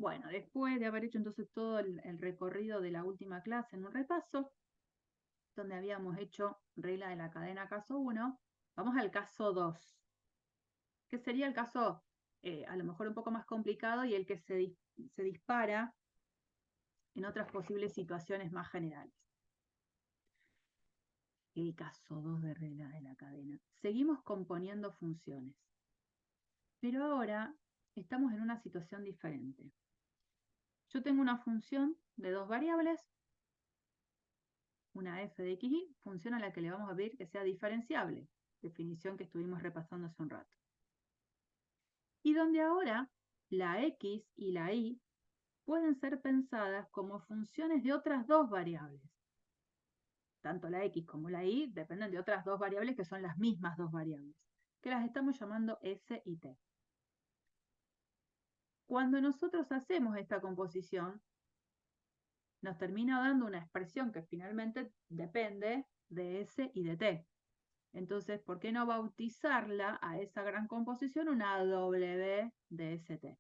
Bueno, después de haber hecho entonces todo el recorrido de la última clase en un repaso, donde habíamos hecho regla de la cadena caso 1, vamos al caso 2, que sería el caso a lo mejor un poco más complicado y el que se dispara en otras posibles situaciones más generales. El caso 2 de regla de la cadena. Seguimos componiendo funciones, pero ahora estamos en una situación diferente. Yo tengo una función de dos variables, una f de x, y, función a la que le vamos a pedir que sea diferenciable, definición que estuvimos repasando hace un rato. Y donde ahora la x y la y pueden ser pensadas como funciones de otras dos variables. Tanto la x como la y dependen de otras dos variables que son las mismas dos variables, que las estamos llamando s y t. Cuando nosotros hacemos esta composición, nos termina dando una expresión que finalmente depende de s y de t. Entonces, ¿por qué no bautizarla a esa gran composición una w de st?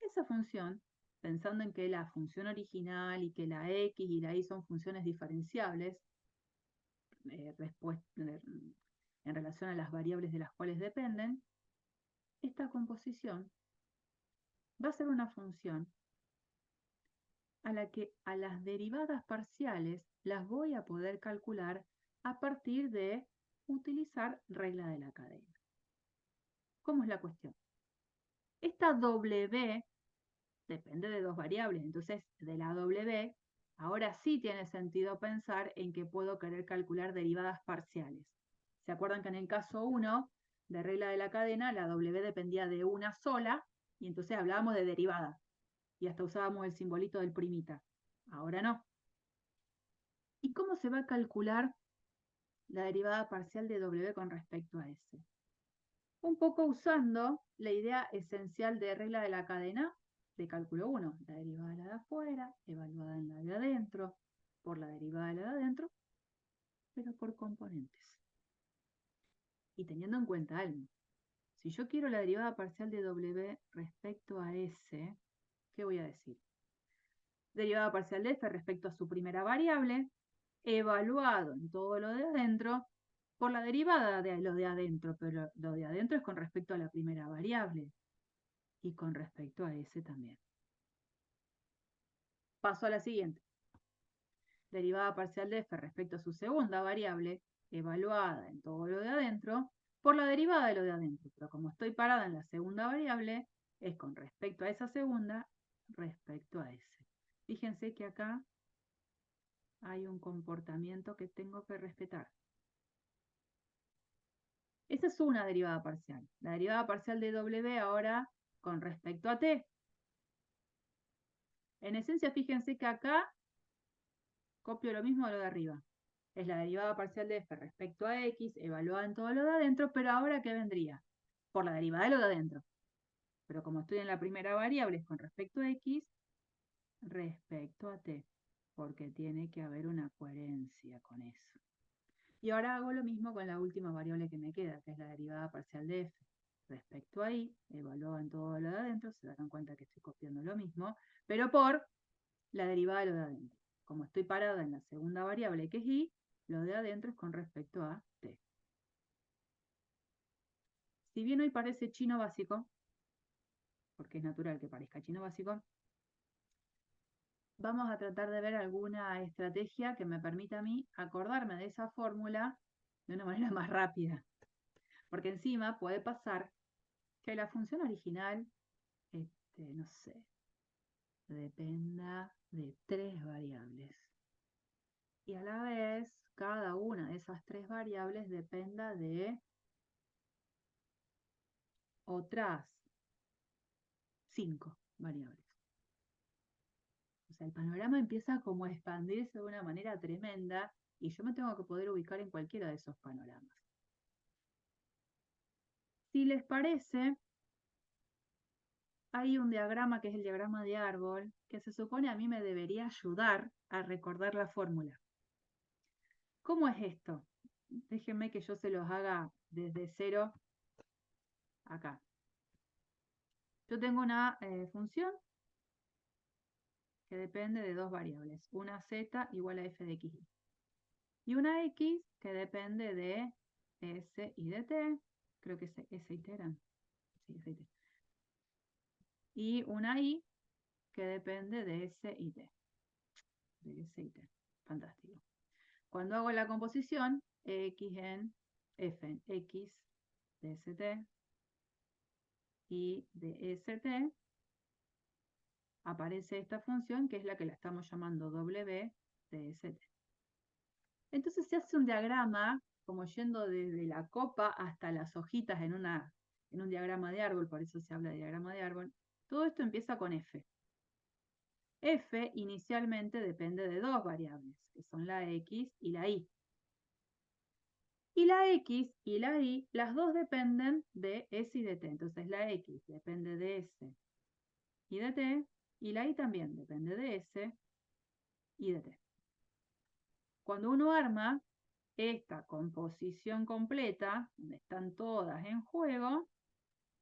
Esa función, pensando en que la función original y que la x y la y son funciones diferenciables, en relación a las variables de las cuales dependen, esta composición va a ser una función a la que a las derivadas parciales las voy a poder calcular a partir de utilizar regla de la cadena. ¿Cómo es la cuestión? Esta w depende de dos variables, entonces de la w ahora sí tiene sentido pensar en que puedo querer calcular derivadas parciales. ¿Se acuerdan que en el caso 1 de regla de la cadena la w dependía de una sola y entonces hablábamos de derivada y hasta usábamos el simbolito del primita? Ahora no. ¿Y cómo se va a calcular la derivada parcial de w con respecto a s? Un poco usando la idea esencial de regla de la cadena de cálculo 1, la derivada de la de afuera, evaluada en la de adentro, por la derivada de la de adentro, pero por componentes. Y teniendo en cuenta algo, si yo quiero la derivada parcial de w respecto a s, ¿qué voy a decir? Derivada parcial de f respecto a su primera variable, evaluado en todo lo de adentro, por la derivada de lo de adentro, pero lo de adentro es con respecto a la primera variable y con respecto a s también. Paso a la siguiente. Derivada parcial de f respecto a su segunda variable, evaluada en todo lo de adentro, por la derivada de lo de adentro. Pero como estoy parada en la segunda variable, es con respecto a esa segunda respecto a s. Fíjense que acá hay un comportamiento que tengo que respetar. Esa es una derivada parcial. La derivada parcial de w ahora con respecto a t. En esencia, fíjense que acá copio lo mismo de lo de arriba. Es la derivada parcial de f respecto a x, evaluada en todo lo de adentro, pero ahora ¿qué vendría? Por la derivada de lo de adentro. Pero como estoy en la primera variable es con respecto a x, respecto a t, porque tiene que haber una coherencia con eso. Y ahora hago lo mismo con la última variable que me queda, que es la derivada parcial de f respecto a y, evaluada en todo lo de adentro, se darán cuenta que estoy copiando lo mismo, pero por la derivada de lo de adentro. Como estoy parada en la segunda variable que es y, lo de adentro es con respecto a t. Si bien hoy parece chino básico, porque es natural que parezca chino básico, vamos a tratar de ver alguna estrategia que me permita a mí acordarme de esa fórmula de una manera más rápida. Porque encima puede pasar que la función original, no sé, dependa de tres variables. Y a la vez, cada una de esas tres variables dependa de otras 5 variables. O sea, el panorama empieza como a expandirse de una manera tremenda y yo me tengo que poder ubicar en cualquiera de esos panoramas. Si les parece, hay un diagrama que es el diagrama de árbol que se supone a mí me debería ayudar a recordar la fórmula. ¿Cómo es esto? Déjenme que yo se los haga desde cero acá. Yo tengo una función que depende de dos variables, una z igual a f de x y una x que depende de s y de t, creo que es s y t eran, sí, s y t, y una y que depende de s y t, fantástico. Cuando hago la composición, x en f en x de st y de st, aparece esta función que es la que la estamos llamando w de st. Entonces se hace un diagrama como yendo desde la copa hasta las hojitas en un diagrama de árbol, por eso se habla de diagrama de árbol. Todo esto empieza con f. F inicialmente depende de dos variables, que son la x y la y. Y la x y la y, las dos dependen de s y de t. Entonces la x depende de s y de t, y la y también depende de s y de t. Cuando uno arma esta composición completa, donde están todas en juego,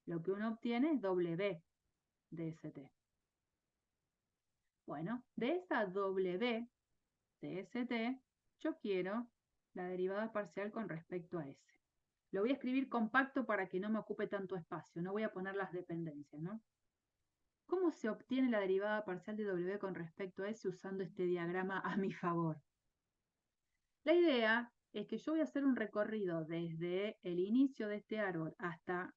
lo que uno obtiene es W de st. Bueno, de esa W de st, yo quiero la derivada parcial con respecto a s. Lo voy a escribir compacto para que no me ocupe tanto espacio, no voy a poner las dependencias, ¿no? ¿Cómo se obtiene la derivada parcial de W con respecto a S usando este diagrama a mi favor? La idea es que yo voy a hacer un recorrido desde el inicio de este árbol hasta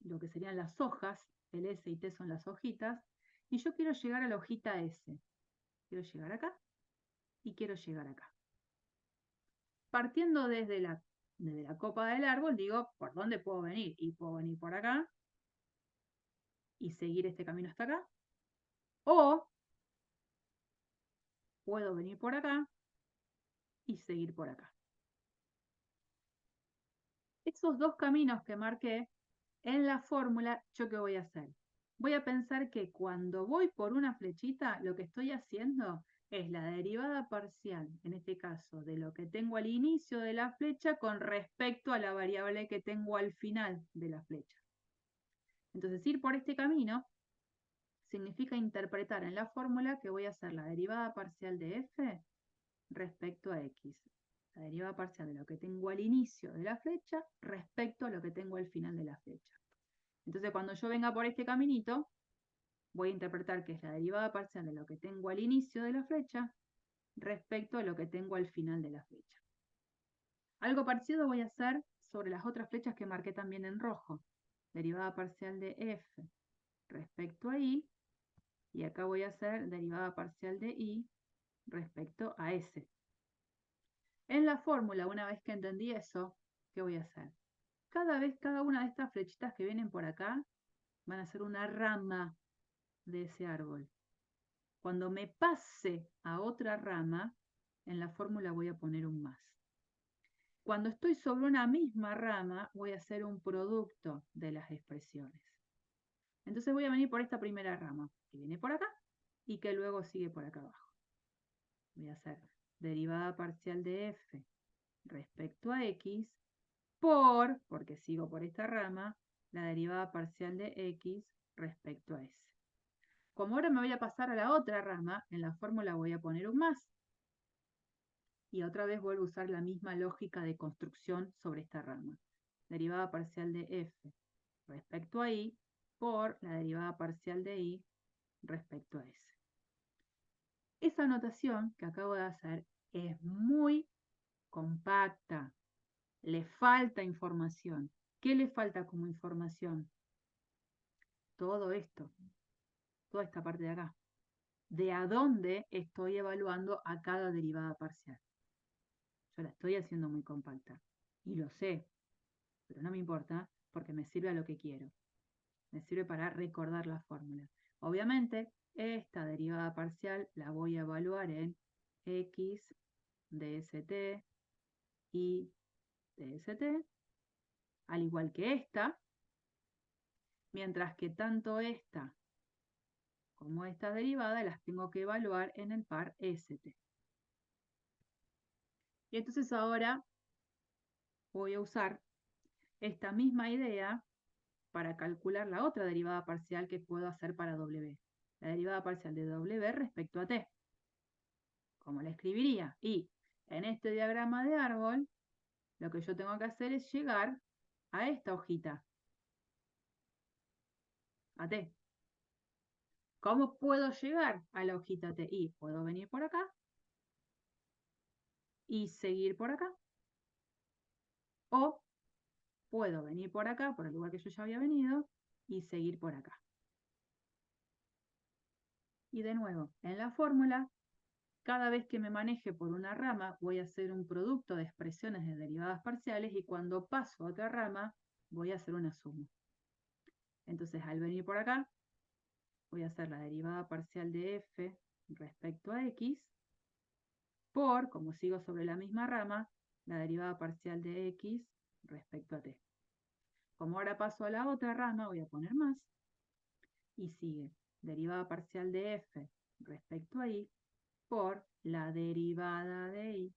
lo que serían las hojas, el S y T son las hojitas, y yo quiero llegar a la hojita S. Quiero llegar acá y quiero llegar acá. Partiendo desde la copa del árbol, digo, ¿por dónde puedo venir? Y puedo venir por acá y seguir este camino hasta acá. O puedo venir por acá y seguir por acá. Esos dos caminos que marqué en la fórmula, ¿yo qué voy a hacer? Voy a pensar que cuando voy por una flechita, lo que estoy haciendo es la derivada parcial, en este caso, de lo que tengo al inicio de la flecha con respecto a la variable que tengo al final de la flecha. Entonces, ir por este camino significa interpretar en la fórmula que voy a hacer la derivada parcial de f respecto a x. La derivada parcial de lo que tengo al inicio de la flecha respecto a lo que tengo al final de la flecha. Entonces, cuando yo venga por este caminito, voy a interpretar que es la derivada parcial de lo que tengo al inicio de la flecha respecto a lo que tengo al final de la flecha. Algo parecido voy a hacer sobre las otras flechas que marqué también en rojo. Derivada parcial de f respecto a y, y acá voy a hacer derivada parcial de y respecto a s. En la fórmula, una vez que entendí eso, ¿qué voy a hacer? Cada una de estas flechitas que vienen por acá van a ser una rama de ese árbol. Cuando me pase a otra rama, en la fórmula voy a poner un más. Cuando estoy sobre una misma rama, voy a hacer un producto de las expresiones. Entonces voy a venir por esta primera rama, que viene por acá y que luego sigue por acá abajo. Voy a hacer derivada parcial de f respecto a x porque sigo por esta rama, la derivada parcial de x respecto a s. Como ahora me voy a pasar a la otra rama, en la fórmula voy a poner un más. Y otra vez vuelvo a usar la misma lógica de construcción sobre esta rama. Derivada parcial de f respecto a y por la derivada parcial de y respecto a s. Esa notación que acabo de hacer es muy compacta. Le falta información. ¿Qué le falta como información? Todo esto, toda esta parte de acá. De a dónde estoy evaluando a cada derivada parcial. Yo la estoy haciendo muy compacta. Y lo sé, pero no me importa porque me sirve a lo que quiero. Me sirve para recordar la fórmula. Obviamente, esta derivada parcial la voy a evaluar en x de st y de st, al igual que esta, mientras que tanto esta como esta derivada las tengo que evaluar en el par st. Y entonces ahora voy a usar esta misma idea para calcular la otra derivada parcial que puedo hacer para W. La derivada parcial de W respecto a T. ¿Cómo la escribiría? Y en este diagrama de árbol, lo que yo tengo que hacer es llegar a esta hojita, a T. ¿Cómo puedo llegar a la hojita T? Y puedo venir por acá y seguir por acá. O puedo venir por acá, por el lugar que yo ya había venido, y seguir por acá. Y de nuevo, en la fórmula, cada vez que me maneje por una rama, voy a hacer un producto de expresiones de derivadas parciales y cuando paso a otra rama, voy a hacer una suma. Entonces, al venir por acá, voy a hacer la derivada parcial de f respecto a x por, como sigo sobre la misma rama, la derivada parcial de x respecto a t. Como ahora paso a la otra rama, voy a poner más y sigue derivada parcial de f respecto a y por la derivada de y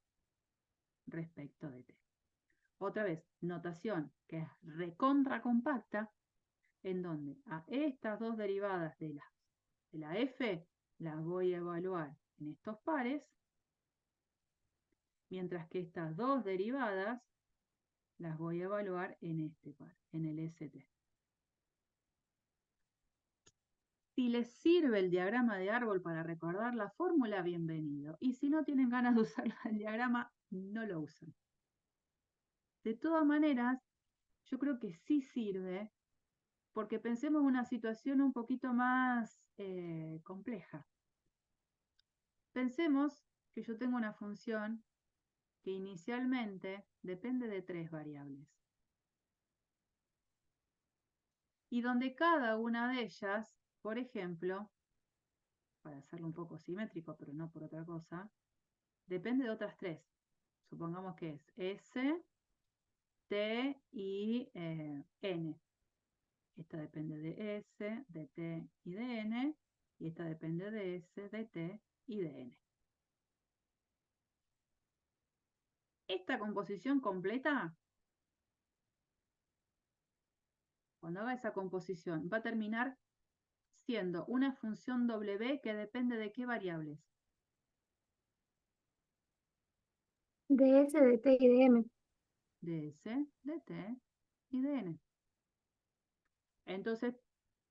respecto de t. Otra vez, notación que es recontra compacta, en donde a estas dos derivadas de la f las voy a evaluar en estos pares, mientras que estas dos derivadas las voy a evaluar en este par, en el ST. Si les sirve el diagrama de árbol para recordar la fórmula, bienvenido. Y si no tienen ganas de usar el diagrama, no lo usan. De todas maneras, yo creo que sí sirve, porque pensemos en una situación un poquito más compleja. Pensemos que yo tengo una función que inicialmente depende de 3 variables. Y donde cada una de ellas, por ejemplo, para hacerlo un poco simétrico, pero no por otra cosa, depende de otras 3. Supongamos que es S, T y N. Esta depende de S, de T y de N, y esta depende de S, de T y de N. Esta composición completa, cuando haga esa composición, va a terminar siendo una función W que depende de qué variables. De S, de T y de M. De S, de T y de N. Entonces,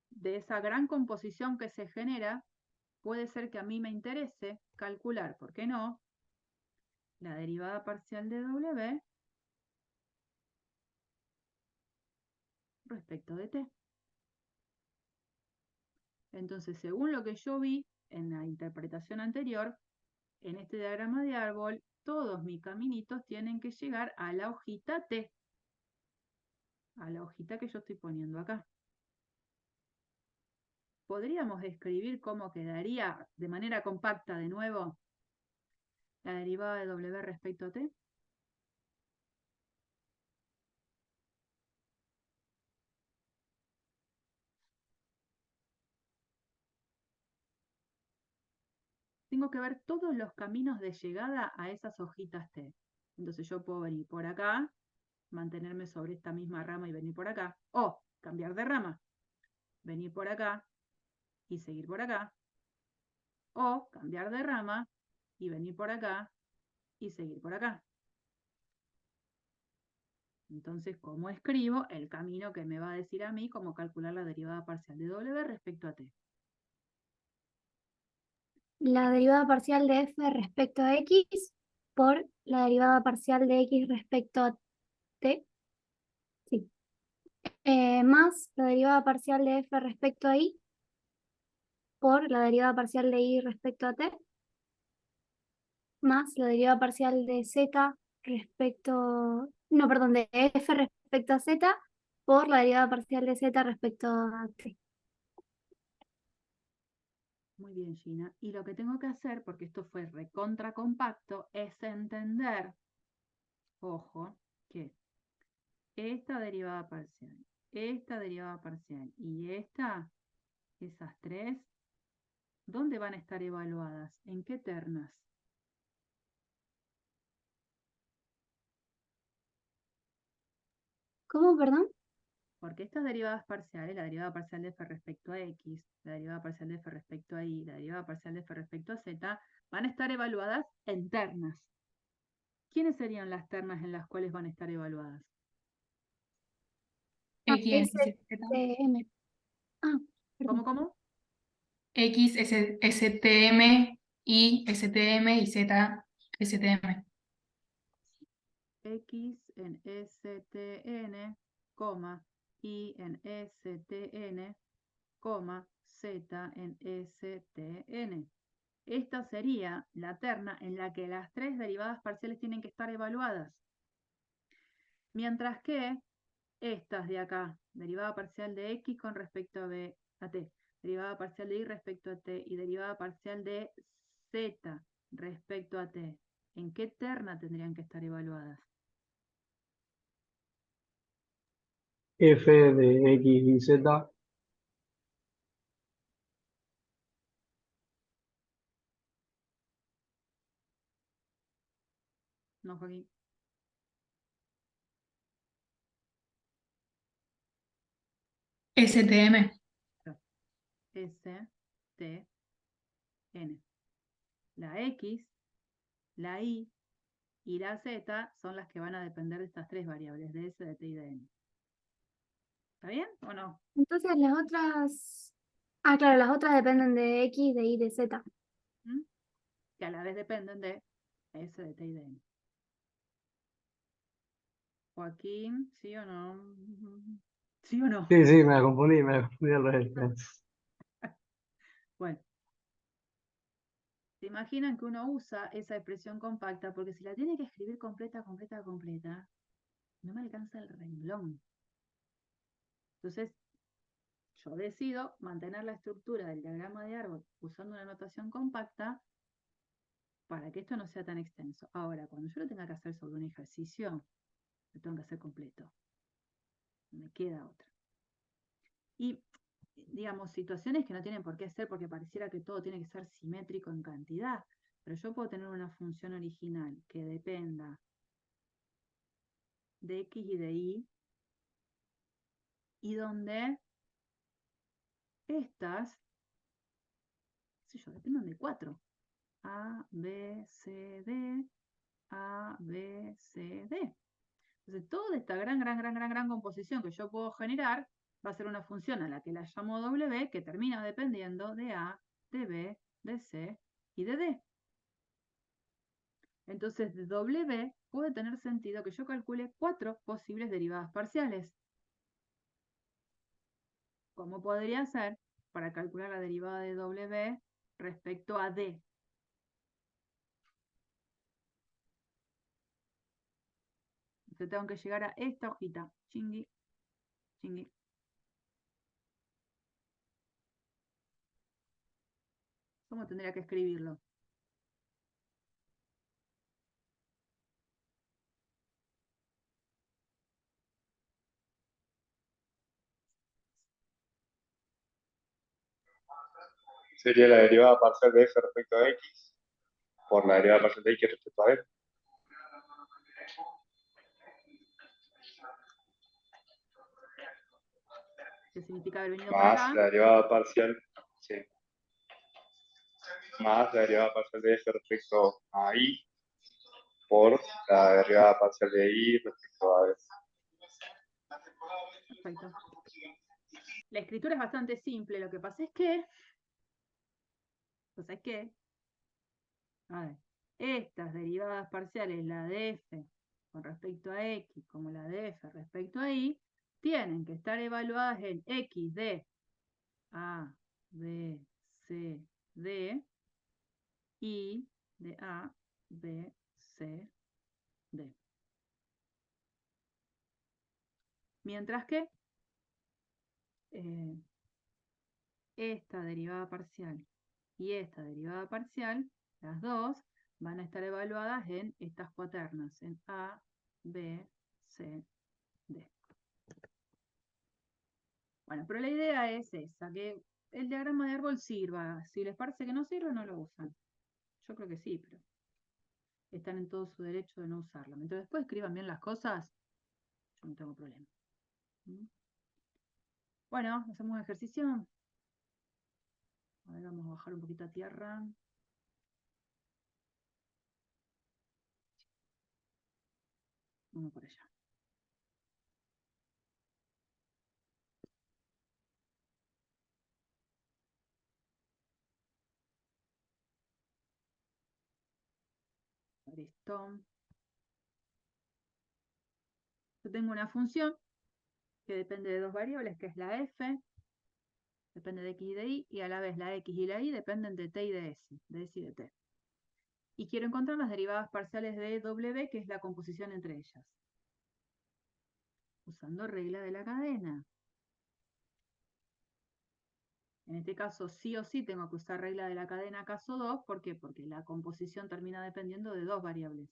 de esa gran composición que se genera, puede ser que a mí me interese calcular, ¿por qué no?, la derivada parcial de W respecto de T. Entonces, según lo que yo vi en la interpretación anterior, en este diagrama de árbol, todos mis caminitos tienen que llegar a la hojita T, a la hojita que yo estoy poniendo acá. ¿Podríamos escribir cómo quedaría de manera compacta de nuevo la derivada de W respecto a T? Tengo que ver todos los caminos de llegada a esas hojitas T. Entonces yo puedo venir por acá, mantenerme sobre esta misma rama y venir por acá. O cambiar de rama, venir por acá y seguir por acá. O cambiar de rama y venir por acá y seguir por acá. Entonces, ¿cómo escribo el camino que me va a decir a mí cómo calcular la derivada parcial de W respecto a T? La derivada parcial de f respecto a x por la derivada parcial de x respecto a t. Sí. Más la derivada parcial de f respecto a y por la derivada parcial de y respecto a t. Más la derivada parcial de z respecto... No, perdón, de f respecto a z por la derivada parcial de z respecto a t. Muy bien, Gina. Y lo que tengo que hacer, porque esto fue recontra compacto, es entender, ojo, que esta derivada parcial y esas tres, ¿dónde van a estar evaluadas? ¿En qué ternas? ¿Cómo, perdón? Porque estas derivadas parciales, la derivada parcial de f respecto a x, la derivada parcial de f respecto a y, la derivada parcial de f respecto a z, van a estar evaluadas en ternas. ¿Quiénes serían las ternas en las cuales van a estar evaluadas? X, S, Z, T, M. Ah, ¿Cómo, perdón. cómo? X, STM, Y, STM y Z, STM. X en STN, Y en STN, Z en STN. Esta sería la terna en la que las tres derivadas parciales tienen que estar evaluadas. Mientras que estas de acá, derivada parcial de x con respecto a t, derivada parcial de y respecto a t y derivada parcial de z respecto a t, ¿en qué terna tendrían que estar evaluadas? F de X y Z. No, Joaquín. STM. S, T, N. La X, la Y y la Z son las que van a depender de estas tres variables, de S, de T y de N. ¿Está bien o no? Entonces las otras. Ah, claro, las otras dependen de X, de Y, de Z. ¿Mm? Que a la vez dependen de S, de T y de N. Joaquín, ¿sí o no? ¿Sí o no? Sí, me confundí al revés. Bueno, se imaginan que uno usa esa expresión compacta porque si la tiene que escribir completa, no me alcanza el renglón. Entonces, yo decido mantener la estructura del diagrama de árbol usando una notación compacta para que esto no sea tan extenso. Ahora, cuando yo lo tenga que hacer sobre un ejercicio, lo tengo que hacer completo. No me queda otra. Y, digamos, situaciones que no tienen por qué ser porque pareciera que todo tiene que ser simétrico en cantidad, pero yo puedo tener una función original que dependa de X y de y donde estas, qué sé yo, dependan de 4. A, B, C, D, A, B, C, D. Entonces, toda esta gran composición que yo puedo generar va a ser una función a la que la llamo W, que termina dependiendo de A, de B, de C y de D. Entonces, de W puede tener sentido que yo calcule 4 posibles derivadas parciales. ¿Cómo podría ser para calcular la derivada de W respecto a D? Entonces tengo que llegar a esta hojita. Chingui, chingui. ¿Cómo tendría que escribirlo? Sería la derivada parcial de f respecto a x por la derivada parcial de x respecto a f. ¿Qué significa haber venido por Más acá? la derivada parcial, sí, más la derivada parcial de f respecto a y por la derivada parcial de y respecto a f. Perfecto. La escritura es bastante simple, lo que pasa es que, a ver, estas derivadas parciales, la de f con respecto a x, como la de f respecto a y, tienen que estar evaluadas en x de a, b, c, d, y de a, b, c, d. Mientras que esta derivada parcial y esta derivada parcial, las dos, van a estar evaluadas en estas cuaternas, en A, B, C, D. Bueno, pero la idea es esa, que el diagrama de árbol sirva. Si les parece que no sirve, no lo usan. Yo creo que sí, pero están en todo su derecho de no usarlo. Mientras después escriban bien las cosas, yo no tengo problema. ¿Mm? Bueno, hacemos un ejercicio. A ver, vamos a bajar un poquito a tierra. Vamos por allá. A ver esto. Yo tengo una función que depende de dos variables, que es la f, depende de x y de y, y a la vez la x y la y dependen de t y de s y de t. Y quiero encontrar las derivadas parciales de w, que es la composición entre ellas. Usando regla de la cadena. En este caso, sí o sí tengo que usar regla de la cadena caso 2. ¿Por qué? Porque la composición termina dependiendo de dos variables.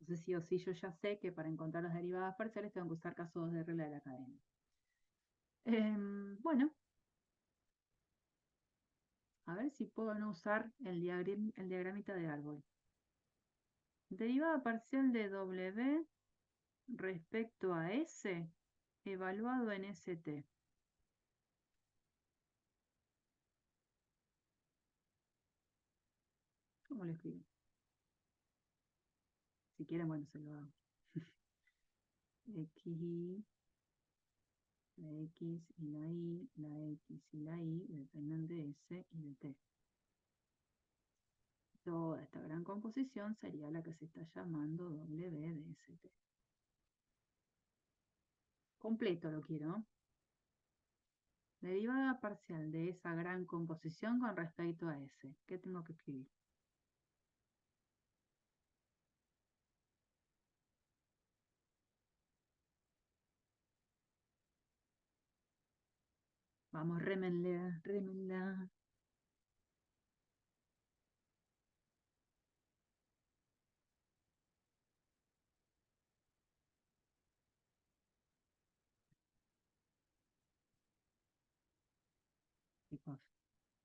Entonces, sí o sí, yo ya sé que para encontrar las derivadas parciales tengo que usar caso 2 de regla de la cadena. Bueno, a ver si puedo no usar el diagramita de árbol. Derivada parcial de W respecto a S evaluado en ST. ¿Cómo lo escribo? Si quieren, bueno, se lo hago. X, la X y la Y, la X y la Y dependen de S y de T. Toda esta gran composición sería la que se está llamando W de ST. Completo lo quiero. Derivada parcial de esa gran composición con respecto a S. ¿Qué tengo que escribir? Vamos, rémenla, rémenla. Chicos,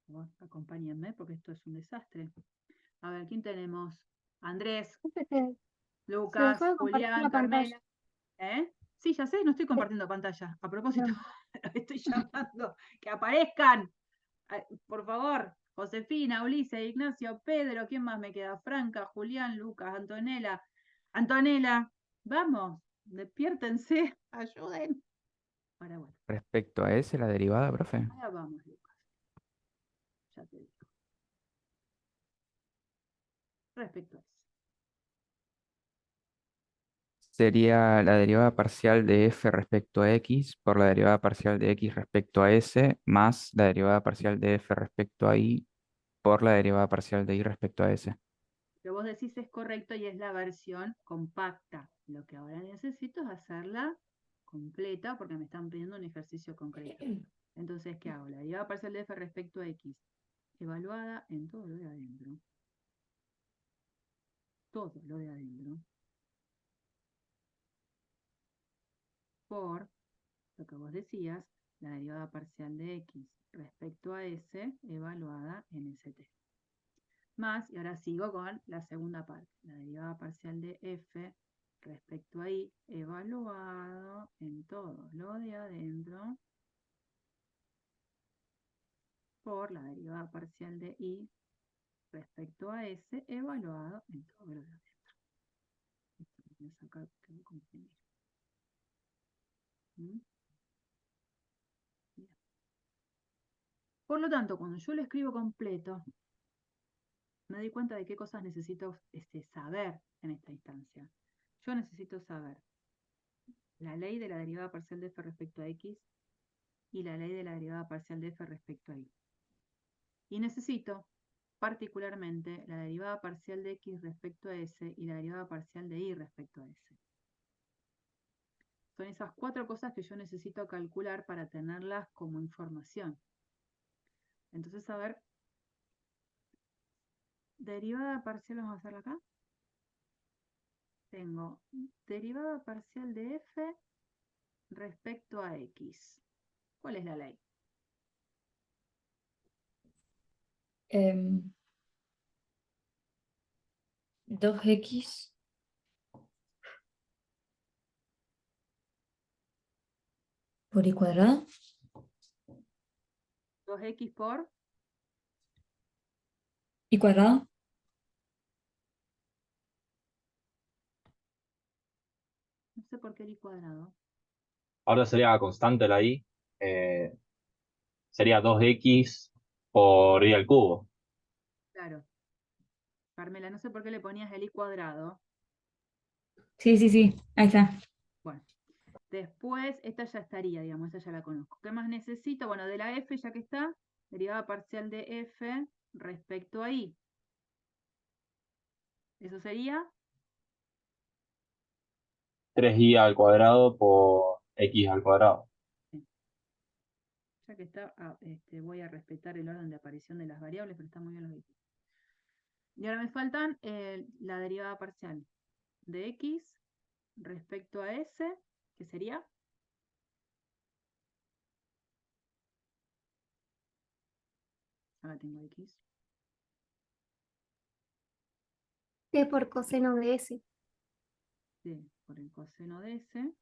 vos acompáñenme porque esto es un desastre. A ver, ¿quién tenemos? Andrés, Se Lucas, dejó de compartir Julián, la pantalla. Carmela. ¿Eh? Sí, ya sé, no estoy compartiendo pantalla. A propósito, No. estoy llamando. ¡Que aparezcan! Ay, por favor. Josefina, Ulises, Ignacio, Pedro, ¿quién más me queda? Franca, Julián, Lucas, Antonella. Antonella, vamos, despiértense, ayuden. Ahora bueno, Respecto a S, la derivada, profe, ahora vamos, Lucas. Ya te digo. Respecto a eso. sería la derivada parcial de F respecto a X por la derivada parcial de X respecto a S más la derivada parcial de F respecto a Y por la derivada parcial de Y respecto a S. Lo que vos decís es correcto y es la versión compacta. Lo que ahora necesito es hacerla completa porque me están pidiendo un ejercicio concreto. Entonces, ¿qué hago? La derivada parcial de f respecto a x, evaluada en todo lo de adentro. Todo lo de adentro. Por lo que vos decías, la derivada parcial de x respecto a s, evaluada en st. Más, y ahora sigo con la segunda parte, la derivada parcial de f respecto a y, evaluado en todo lo de adentro por la derivada parcial de y respecto a s, evaluado en todo lo de adentro. Esto lo voy a sacar porque me confundí. ¿Mm? Bien. Por lo tanto, cuando yo lo escribo completo, me doy cuenta de qué cosas necesito saber en esta instancia. Yo necesito saber la ley de la derivada parcial de f respecto a x y la ley de la derivada parcial de f respecto a y. Y necesito particularmente la derivada parcial de x respecto a s y la derivada parcial de y respecto a s. Son esas cuatro cosas que yo necesito calcular para tenerlas como información. Entonces, a ver, derivada parcial, vamos a hacerla acá. Tengo derivada parcial de f respecto a x. ¿Cuál es la ley? 2x por y cuadrado. 2x por Y cuadrado. no sé por qué el y cuadrado. Ahora sería constante la y. Sería 2x por y al cubo. Claro. Carmela, no sé por qué le ponías el y cuadrado. Sí, sí, sí. Ahí está. Bueno, después esta ya estaría, digamos, esta ya la conozco. ¿Qué más necesito? Bueno, de la f ya que está, derivada parcial de f respecto a y. Eso sería 3y al cuadrado por x al cuadrado. ya que está, voy a respetar el orden de aparición de las variables, pero está muy bien los x. Y ahora me faltan la derivada parcial de x respecto a s, que sería ahora tengo x. T por coseno de S. D por el coseno de s.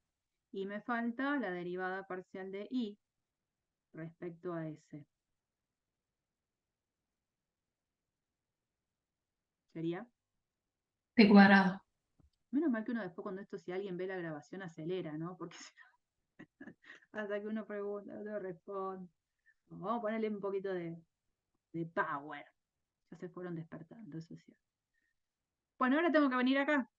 Y me falta la derivada parcial de y respecto a s. Sería, T cuadrado. menos mal que uno después cuando esto, si alguien ve la grabación, acelera, ¿no? Porque hasta que uno pregunta, otro responde. Vamos a ponerle un poquito de power. Ya se fueron despertando, eso es cierto. Bueno, ahora tengo que venir acá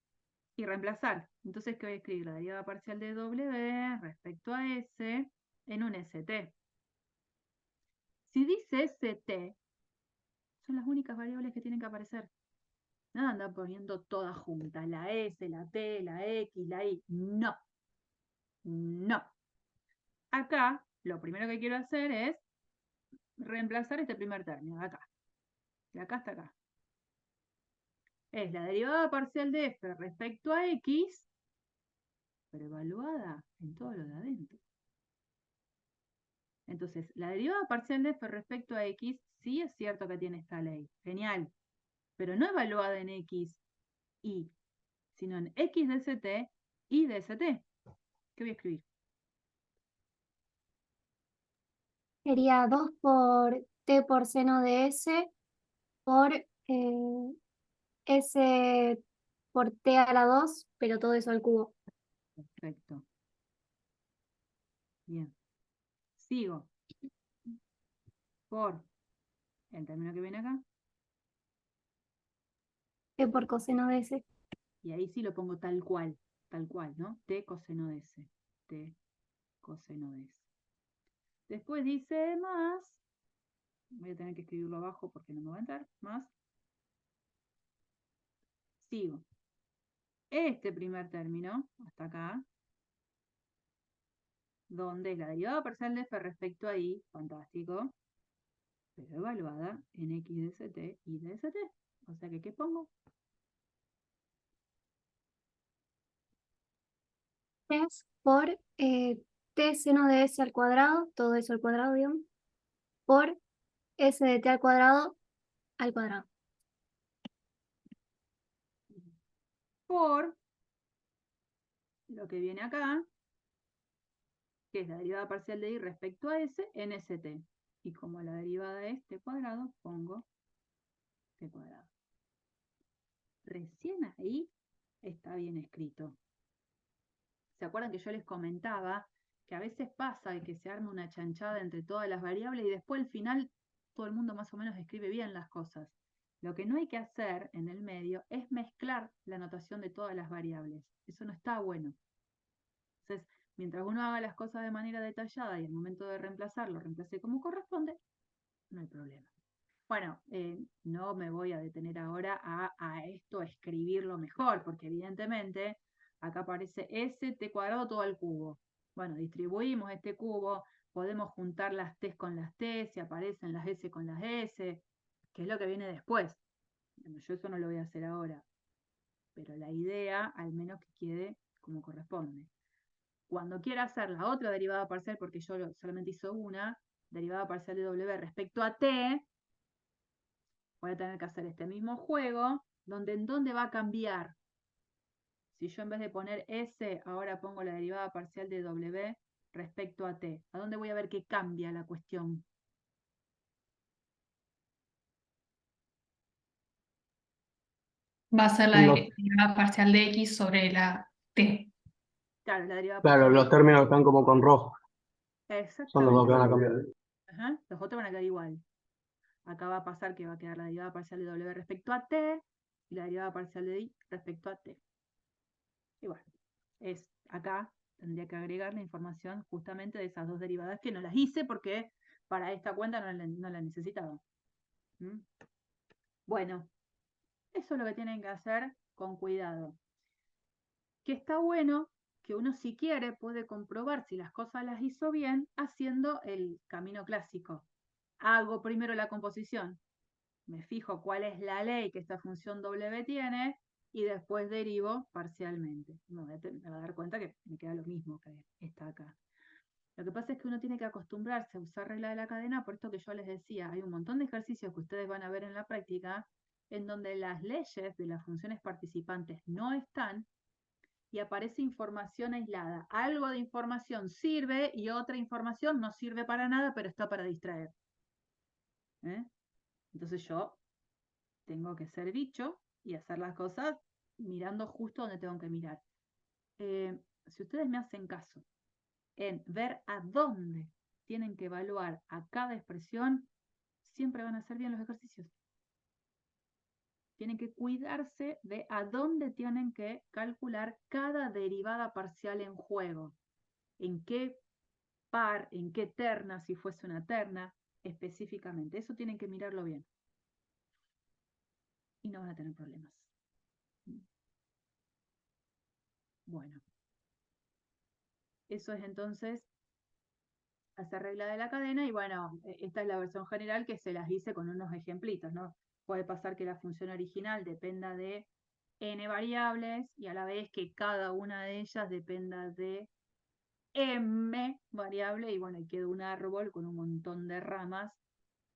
y reemplazar. Entonces, ¿qué voy a escribir? La derivada parcial de W respecto a S en un ST. Si dice ST, son las únicas variables que tienen que aparecer. Nada andan poniendo todas juntas, la S, la T, la X, la Y. No. No. Acá, lo primero que quiero hacer es reemplazar este primer término, de acá. De acá hasta acá. Es la derivada parcial de f respecto a x, pero evaluada en todo lo de adentro. Entonces, la derivada parcial de f respecto a x, sí es cierto que tiene esta ley. Genial. Pero no evaluada en x, y, sino en x de st, y de st. ¿Qué voy a escribir? Sería 2 por T por seno de S por S por T a la 2, pero todo eso al cubo. Perfecto. Bien. Sigo. Por el término que viene acá. T por coseno de S. Y ahí sí lo pongo tal cual, ¿no? T coseno de S. T coseno de S. Después dice más. Voy a tener que escribirlo abajo porque no me va a entrar. Más. Sigo. Este primer término, hasta acá, donde es la derivada parcial de f respecto a y, fantástico, pero evaluada en x de st y de st. O sea que, ¿qué pongo? 3 por T seno de S al cuadrado, todo eso al cuadrado, digamos, por S de T al cuadrado al cuadrado. Por lo que viene acá, que es la derivada parcial de y respecto a s en st. Y como la derivada es t cuadrado, pongo t cuadrado. Recién ahí está bien escrito. ¿Se acuerdan que yo les comentaba que a veces pasa que se arma una chanchada entre todas las variables y después al final todo el mundo más o menos escribe bien las cosas? Lo que no hay que hacer en el medio es mezclar la notación de todas las variables. Eso no está bueno. Entonces, mientras uno haga las cosas de manera detallada y al momento de reemplazarlo, reemplace como corresponde, no hay problema. Bueno, no me voy a detener ahora a esto, a escribirlo mejor, porque evidentemente acá aparece s t cuadrado todo al cubo. Bueno, distribuimos este cubo, podemos juntar las t con las t, si aparecen las s con las s, que es lo que viene después. Bueno, yo eso no lo voy a hacer ahora, pero la idea al menos que quede como corresponde. Cuando quiera hacer la otra derivada parcial, porque yo solamente hice una, derivada parcial de w respecto a t, voy a tener que hacer este mismo juego, donde en dónde va a cambiar. Si yo en vez de poner S, ahora pongo la derivada parcial de W respecto a t? ¿A dónde voy a ver que cambia la cuestión? Va a ser la No. derivada parcial de X sobre la T. Claro, la derivada Claro, parcial los términos están como con rojo, son los dos exactamente. que van a cambiar. Ajá, los otros van a quedar igual. Acá va a pasar que va a quedar la derivada parcial de W respecto a t y la derivada parcial de I respecto a t. Y bueno, acá tendría que agregar la información justamente de esas dos derivadas que no las hice porque para esta cuenta no la necesitaba. ¿Mm? Bueno, eso es lo que tienen que hacer con cuidado. Que está bueno que uno, si quiere, puede comprobar si las cosas las hizo bien haciendo el camino clásico. Hago primero la composición, me fijo cuál es la ley que esta función W tiene y después derivo parcialmente. Me voy a dar cuenta que me queda lo mismo que está acá. Lo que pasa es que uno tiene que acostumbrarse a usar regla de la cadena, por esto que yo les decía, hay un montón de ejercicios que ustedes van a ver en la práctica en donde las leyes de las funciones participantes no están y aparece información aislada. Algo de información sirve y otra información no sirve para nada, pero está para distraer. Entonces yo tengo que ser bicho y hacer las cosas mirando justo donde tengo que mirar. Si ustedes me hacen caso en ver a dónde tienen que evaluar a cada expresión, siempre van a hacer bien los ejercicios. Tienen que cuidarse de a dónde tienen que calcular cada derivada parcial en juego. En qué par, en qué terna, si fuese una terna, específicamente. Eso tienen que mirarlo bien. Y no van a tener problemas. Bueno. Eso es entonces hacer regla de la cadena y bueno, esta es la versión general que se las hice con unos ejemplitos, ¿no? Puede pasar que la función original dependa de n variables y a la vez que cada una de ellas dependa de m variable y bueno, y queda un árbol con un montón de ramas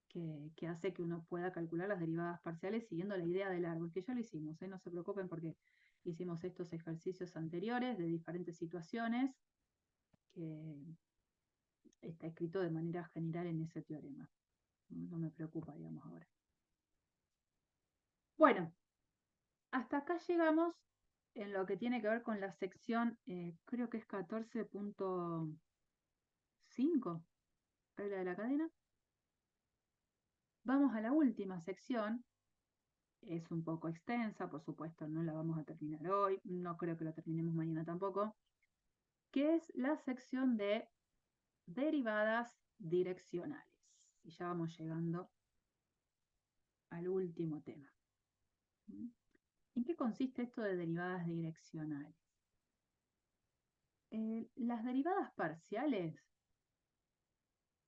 que hace que uno pueda calcular las derivadas parciales siguiendo la idea del árbol, que ya lo hicimos, no se preocupen porque hicimos estos ejercicios anteriores de diferentes situaciones que está escrito de manera general en ese teorema. No me preocupa, digamos, ahora. Bueno, hasta acá llegamos en lo que tiene que ver con la sección, creo que es 14.5, regla de la cadena. Vamos a la última sección. Es un poco extensa, por supuesto, no la vamos a terminar hoy, no creo que la terminemos mañana tampoco, que es la sección de derivadas direccionales. Y ya vamos llegando al último tema. ¿En qué consiste esto de derivadas direccionales? Las derivadas parciales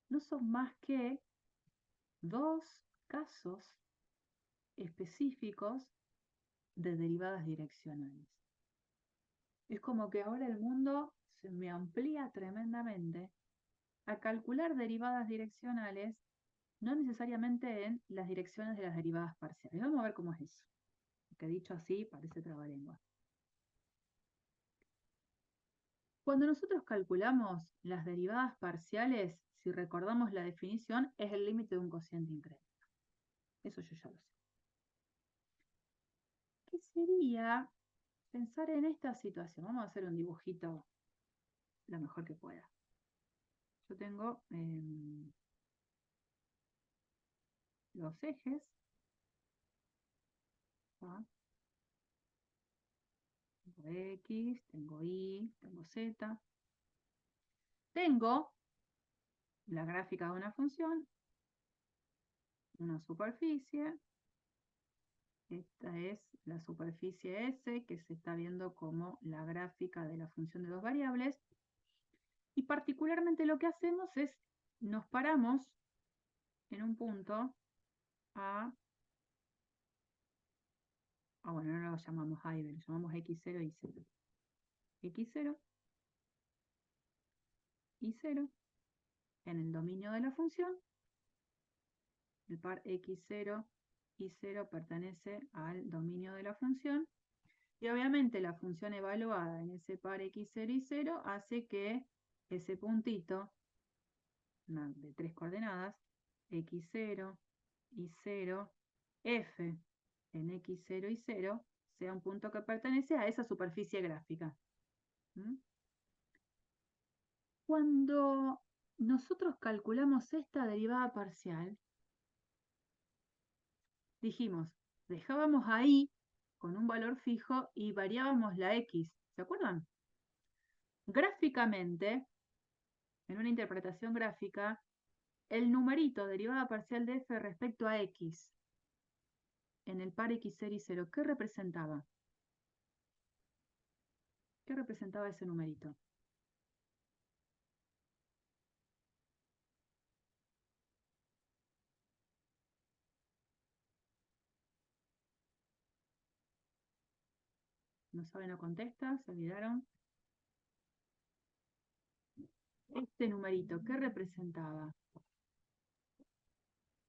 no son más que dos casos específicos de derivadas direccionales. Es como que ahora el mundo se me amplía tremendamente a calcular derivadas direccionales, no necesariamente en las direcciones de las derivadas parciales. Vamos a ver cómo es eso. Que dicho así parece trabalengua. Cuando nosotros calculamos las derivadas parciales, si recordamos la definición, es el límite de un cociente incremento. Eso yo ya lo sé. ¿Qué sería pensar en esta situación? Vamos a hacer un dibujito lo mejor que pueda. Yo tengo los ejes. ¿Ah? Tengo X, tengo Y, tengo Z. Tengo la gráfica de una función, una superficie. Esta es la superficie S, que se está viendo como la gráfica de la función de dos variables. Y particularmente lo que hacemos es, nos paramos en un punto a... bueno, no lo llamamos A y B, lo llamamos X0 y Z. X0 y 0 en el dominio de la función. El par X0 y 0 pertenece al dominio de la función. Y obviamente la función evaluada en ese par X0 y 0 hace que ese puntito de 3 coordenadas, x0, y0, f en x0 y 0, sea un punto que pertenece a esa superficie gráfica. ¿Mm? Cuando nosotros calculamos esta derivada parcial, dijimos, dejábamos ahí con un valor fijo y variábamos la x. ¿Se acuerdan? Gráficamente, en una interpretación gráfica, el numerito derivada parcial de f respecto a x en el par x0 y 0, ¿qué representaba? ¿Qué representaba ese numerito? ¿No saben o contestan? ¿Se olvidaron? Este numerito, ¿qué representaba?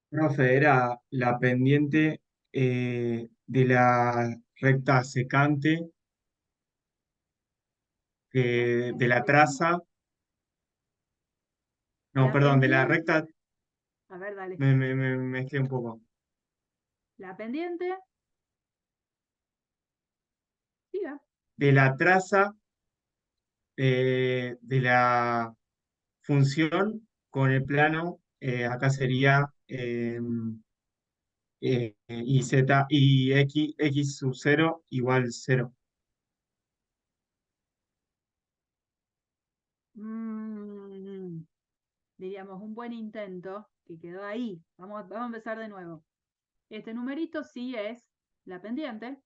Profe, era la pendiente de la recta secante de la traza, no, La perdón, de la pendiente, recta, a ver, dale. me mezclé un poco. La pendiente, siga. De la traza de la función con el plano, acá sería y z y x sub 0 igual 0. Diríamos un buen intento que quedó ahí. Vamos a empezar de nuevo. Este numerito sí es la pendiente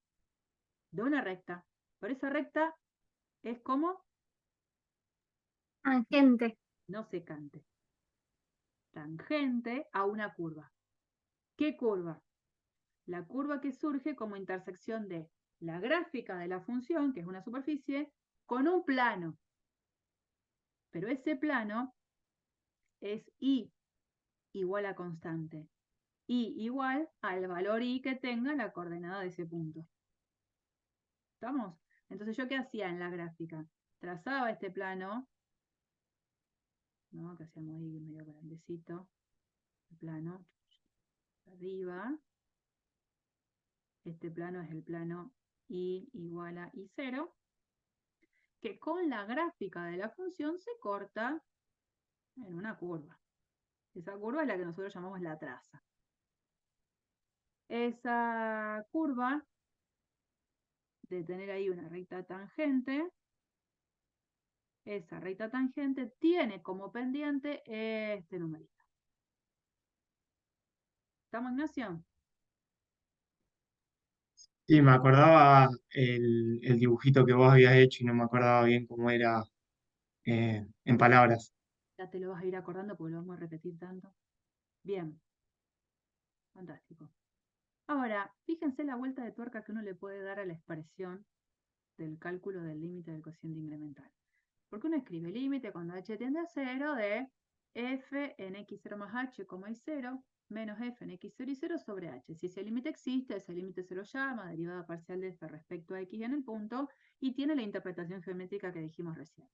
de una recta. Pero esa recta es como Tangente. no secante. Tangente a una curva. ¿Qué curva? La curva que surge como intersección de la gráfica de la función, que es una superficie, con un plano. Pero ese plano es y igual a constante. Y igual al valor y que tenga la coordenada de ese punto. ¿Estamos? Entonces, ¿yo qué hacía en la gráfica? Trazaba este plano, ¿no? Que hacíamos ahí medio grandecito, el plano, arriba. Este plano es el plano y igual a y0, que con la gráfica de la función se corta en una curva. Esa curva es la que nosotros llamamos la traza. Esa curva de tener ahí una recta tangente, esa recta tangente tiene como pendiente este numerito. ¿Estamos, Ignacio? Sí, me acordaba el dibujito que vos habías hecho y no me acordaba bien cómo era en palabras. Ya te lo vas a ir acordando porque lo vamos a repetir tanto. Bien. Fantástico. Ahora, fíjense la vuelta de tuerca que uno le puede dar a la expresión del cálculo del límite del cociente incremental. Porque uno escribe límite cuando h tiende a 0 de f en x0 más h, y 0, menos f en x0 y 0 sobre h. Si ese límite existe, ese límite se lo llama derivada parcial de f respecto a x en el punto y tiene la interpretación geométrica que dijimos recién.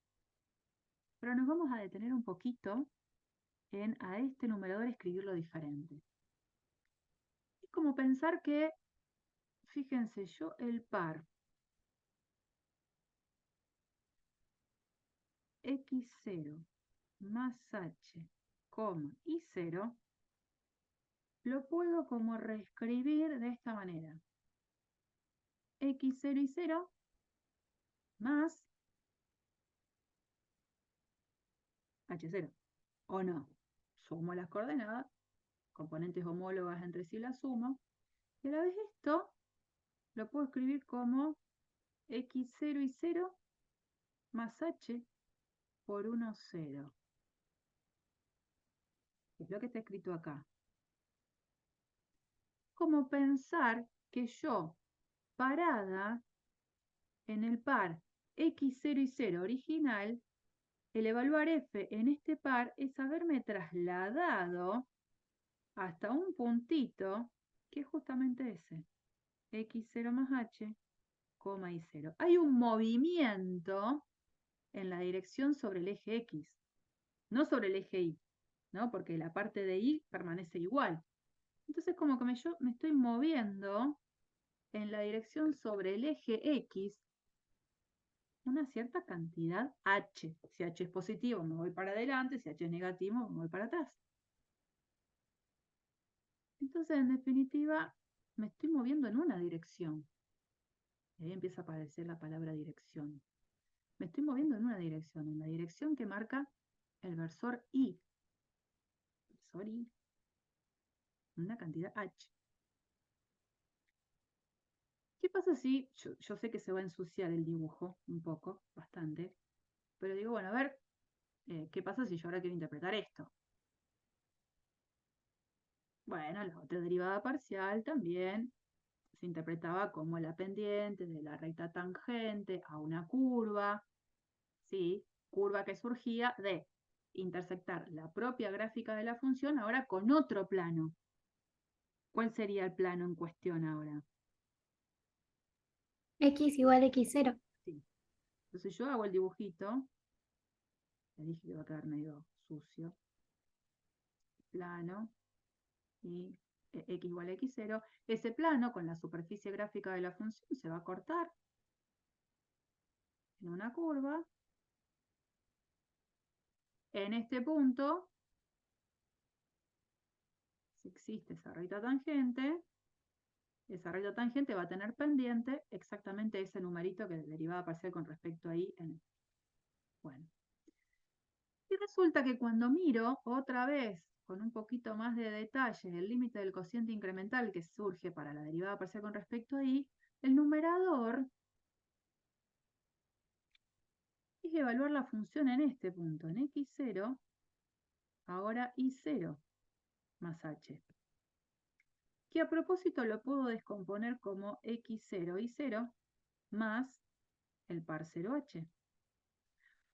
Pero nos vamos a detener un poquito en a este numerador escribirlo diferente. Es como pensar que, fíjense, yo el par x0 más h, y 0, lo puedo como reescribir de esta manera. x0 y 0 más h0. ¿O no? Sumo las coordenadas, componentes homólogas entre sí las sumo, y a la vez esto lo puedo escribir como x0 y 0 más h por 1, 0. Es lo que está escrito acá. Como pensar que yo, parada en el par x0 y 0 original, el evaluar f en este par es haberme trasladado hasta un puntito que es justamente ese, x0 más h, y 0. Hay un movimiento en la dirección sobre el eje X, no sobre el eje Y, ¿no? Porque la parte de Y permanece igual. Entonces como que yo me estoy moviendo en la dirección sobre el eje X una cierta cantidad h. Si h es positivo, me voy para adelante, si h es negativo, me voy para atrás. Entonces, en definitiva, me estoy moviendo en una dirección. Y ahí empieza a aparecer la palabra dirección. Me estoy moviendo en una dirección, en la dirección que marca el versor I. Versor I, una cantidad h. ¿Qué pasa si, yo sé que se va a ensuciar el dibujo un poco, bastante, pero digo, bueno, a ver, ¿qué pasa si yo ahora quiero interpretar esto? Bueno, la otra derivada parcial también se interpretaba como la pendiente de la recta tangente a una curva, ¿sí? Curva que surgía de intersectar la propia gráfica de la función ahora con otro plano. ¿Cuál sería el plano en cuestión ahora? X igual a X0. Sí. Entonces yo hago el dibujito, le dije que va a quedar medio sucio, plano, y x igual a x0, ese plano con la superficie gráfica de la función se va a cortar en una curva. En este punto, si existe esa recta tangente va a tener pendiente exactamente ese numerito que derivaba parcial con respecto a y. Bueno. Y resulta que cuando miro otra vez con un poquito más de detalle el límite del cociente incremental que surge para la derivada parcial con respecto a y, el numerador es evaluar la función en este punto, en x0, ahora y0 más h. Que a propósito lo puedo descomponer como x0, y0 más el par 0h.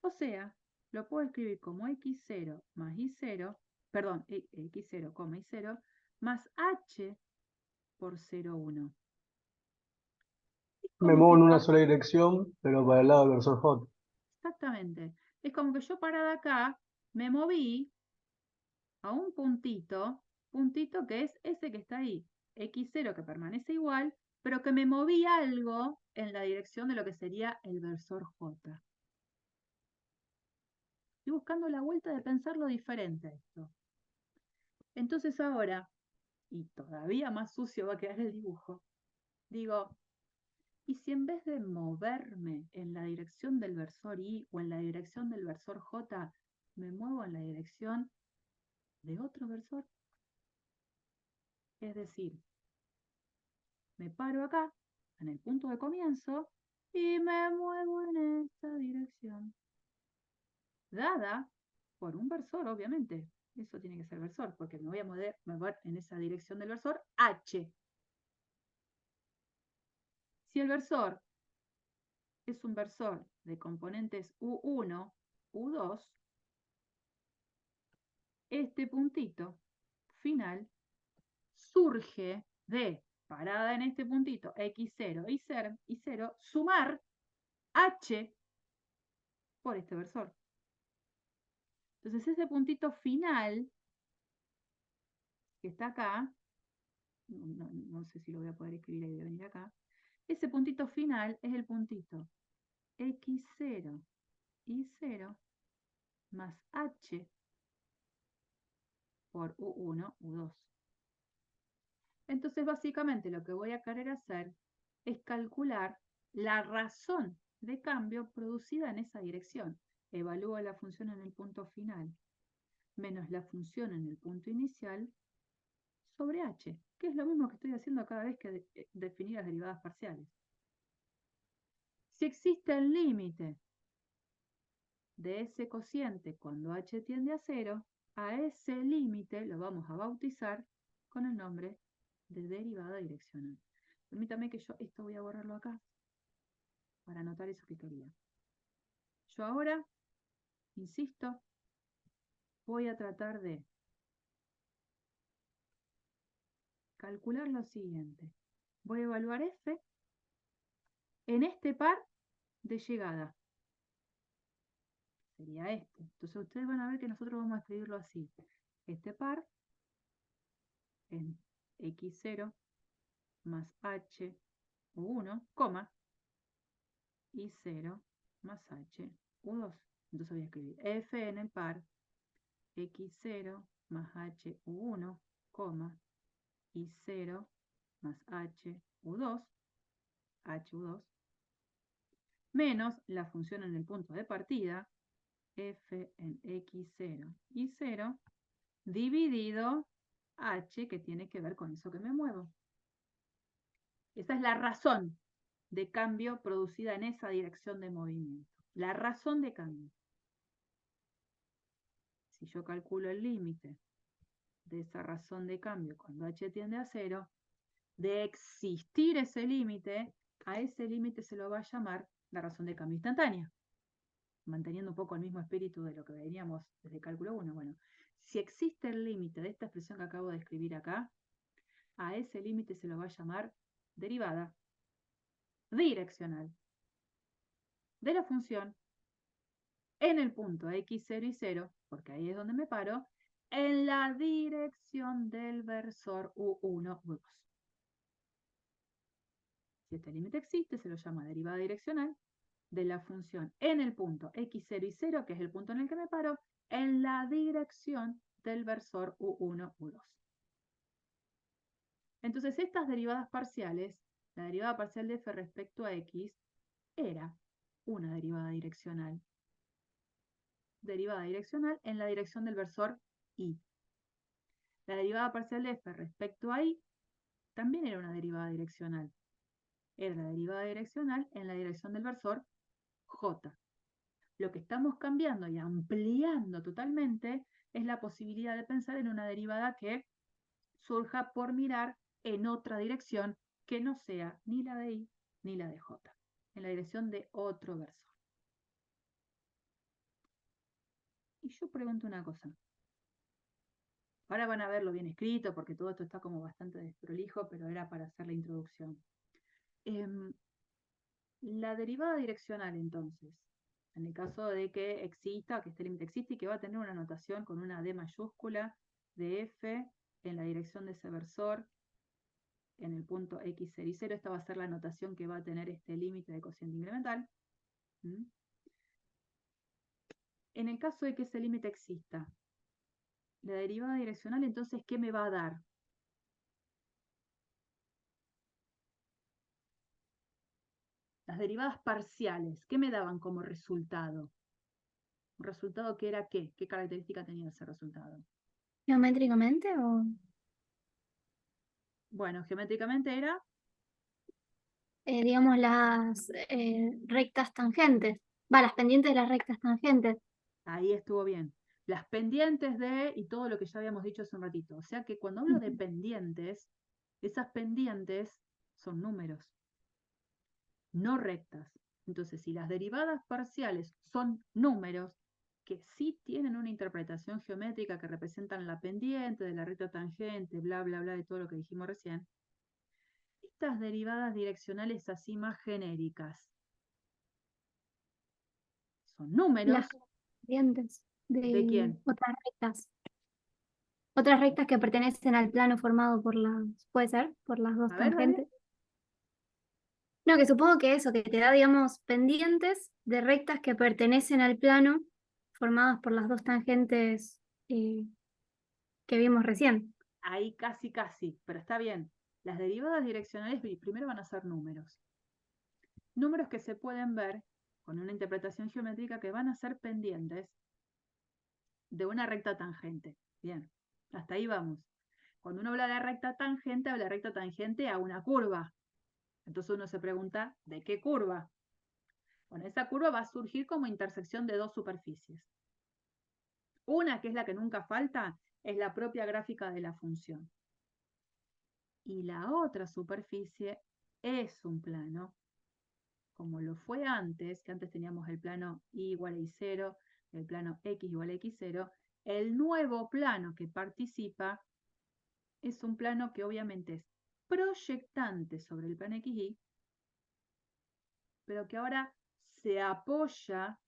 O sea, lo puedo escribir como x0 más y0, perdón, x0, y0, más h por 0,1. Me muevo en una sola dirección, pero para el lado del versor J. Exactamente. Es como que yo parada acá me moví a un puntito que es ese que está ahí, x0 que permanece igual, pero que me moví algo en la dirección de lo que sería el versor J. Estoy buscando la vuelta de pensarlo diferente a esto. Entonces ahora, y todavía más sucio va a quedar el dibujo, digo, ¿y si en vez de moverme en la dirección del versor I o en la dirección del versor J, me muevo en la dirección de otro versor? Es decir, me paro acá, en el punto de comienzo, y me muevo en esta dirección. Dada por un versor, obviamente. Eso tiene que ser versor, porque me voy a mover en esa dirección del versor H. Si el versor es un versor de componentes U1, U2, este puntito final surge de, parada en este puntito, x0 y 0, sumar h por este versor. Entonces ese puntito final que está acá, no sé si lo voy a poder escribir ahí, debe venir acá, ese puntito final es el puntito x0 y 0 más h por u1, u2. Entonces básicamente lo que voy a querer hacer es calcular la razón de cambio producida en esa dirección. Evalúo la función en el punto final menos la función en el punto inicial sobre h, que es lo mismo que estoy haciendo cada vez que definí las derivadas parciales. Si existe el límite de ese cociente cuando h tiende a 0, a ese límite lo vamos a bautizar con el nombre de derivada direccional. Permítame que yo esto voy a borrarlo acá para anotar eso que quería. Yo ahora, insisto, voy a tratar de calcular lo siguiente. Voy a evaluar f en este par de llegada. sería este. Entonces ustedes van a ver que nosotros vamos a escribirlo así. Este par en x0 más h u1, coma, y 0 más h u2. Entonces voy a escribir f en el par x0 más h u1, coma, y 0 más h u2, menos la función en el punto de partida, f en x0 y 0, dividido h, que tiene que ver con eso que me muevo. Esa es la razón de cambio producida en esa dirección de movimiento. La razón de cambio. Si yo calculo el límite de esa razón de cambio cuando h tiende a 0, de existir ese límite, a ese límite se lo va a llamar la razón de cambio instantánea, manteniendo un poco el mismo espíritu de lo que veníamos desde cálculo 1. Bueno, si existe el límite de esta expresión que acabo de escribir acá, a ese límite se lo va a llamar derivada direccional de la función en el punto x0 y 0, porque ahí es donde me paro, en la dirección del versor u1, u2. Si este límite existe, se lo llama derivada direccional de la función en el punto x0 y 0, que es el punto en el que me paro, en la dirección del versor u1, u2. Entonces, estas derivadas parciales, la derivada parcial de f respecto a x, era una derivada direccional. Derivada direccional en la dirección del versor y. La derivada parcial de f respecto a y también era una derivada direccional. Era la derivada direccional en la dirección del versor j. Lo que estamos cambiando y ampliando totalmente es la posibilidad de pensar en una derivada que surja por mirar en otra dirección que no sea ni la de y ni la de j, en la dirección de otro versor. Y yo pregunto una cosa. Ahora van a verlo bien escrito porque todo esto está como bastante desprolijo, pero era para hacer la introducción. La derivada direccional, entonces, en el caso de que exista, que este límite existe y que va a tener una notación con una D mayúscula de f en la dirección de ese versor en el punto x0 y 0, esta va a ser la notación que va a tener este límite de cociente incremental. En el caso de que ese límite exista, la derivada direccional, entonces, ¿qué me va a dar? Las derivadas parciales, ¿qué me daban como resultado? ¿Un resultado que era qué? ¿Qué característica tenía ese resultado? ¿Geométricamente o...? Bueno, geométricamente era, digamos, las rectas tangentes? Va, las pendientes de las rectas tangentes. ahí estuvo bien, las pendientes de, y todo lo que ya habíamos dicho hace un ratito. O sea que cuando hablo de pendientes, esas pendientes son números, no rectas. Entonces, si las derivadas parciales son números, que sí tienen una interpretación geométrica que representan la pendiente de la recta tangente, bla, bla, bla, de todo lo que dijimos recién, estas derivadas direccionales así más genéricas son números. Las pendientes ¿De quién? otras rectas. Otras rectas que pertenecen al plano formado por las, puede ser, por las dos A ver, dale. tangentes. No, que supongo que eso, que te da, digamos, pendientes de rectas que pertenecen al plano formadas por las dos tangentes que vimos recién. Ahí casi, pero está bien. Las derivadas direccionales primero van a ser números. Números que se pueden ver con una interpretación geométrica que van a ser pendientes de una recta tangente. Bien, hasta ahí vamos. Cuando uno habla de recta tangente, habla de recta tangente a una curva. Entonces uno se pregunta, ¿de qué curva? Bueno, esa curva va a surgir como intersección de dos superficies. Una, que es la que nunca falta, es la propia gráfica de la función. Y la otra superficie es un plano, como lo fue antes, que antes teníamos el plano y igual a y0, el plano x igual a x0. El nuevo plano que participa es un plano que obviamente es proyectante sobre el plano xy, pero que ahora se apoya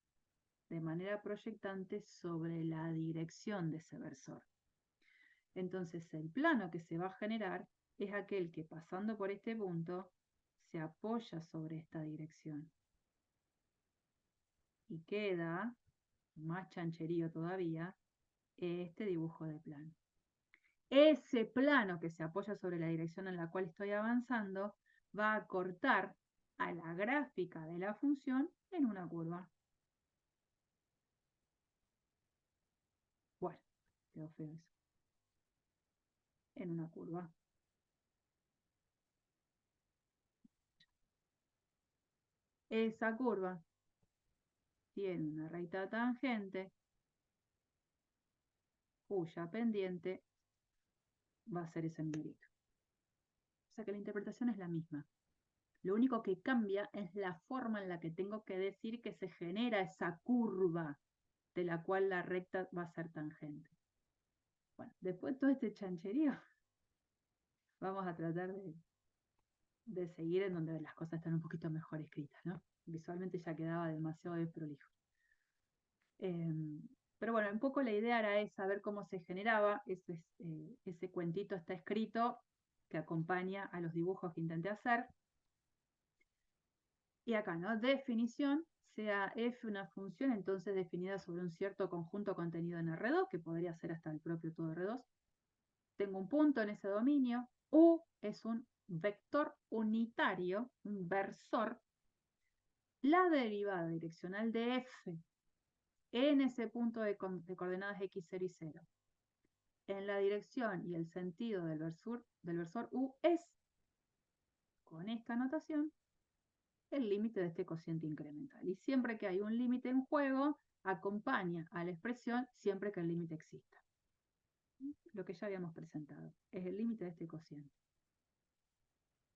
de manera proyectante sobre la dirección de ese versor. Entonces el plano que se va a generar es aquel que pasando por este punto se apoya sobre esta dirección. Y queda, más chancherío todavía, este dibujo de plano. Ese plano que se apoya sobre la dirección en la cual estoy avanzando va a cortar a la gráfica de la función en una curva. Bueno, quedó feo eso. En una curva. Esa curva tiene una recta tangente cuya pendiente va a ser ese numerito. O sea que la interpretación es la misma. Lo único que cambia es la forma en la que tengo que decir que se genera esa curva de la cual la recta va a ser tangente. Bueno, después de todo este chancherío, vamos a tratar de seguir en donde las cosas están un poquito mejor escritas, ¿no? Visualmente ya quedaba demasiado desprolijo. Pero bueno, un poco la idea era saber cómo se generaba. Ese cuentito está escrito que acompaña a los dibujos que intenté hacer. Y acá, ¿no? Definición, sea f una función entonces definida sobre un cierto conjunto contenido en R2, que podría ser hasta el propio todo R2. Tengo un punto en ese dominio. U es un vector unitario, un versor. La derivada direccional de f en ese punto de coordenadas x, 0 y 0, en la dirección y el sentido del versor U es, con esta notación, el límite de este cociente incremental. Y siempre que hay un límite en juego, acompaña a la expresión siempre que el límite exista. Lo que ya habíamos presentado, es el límite de este cociente.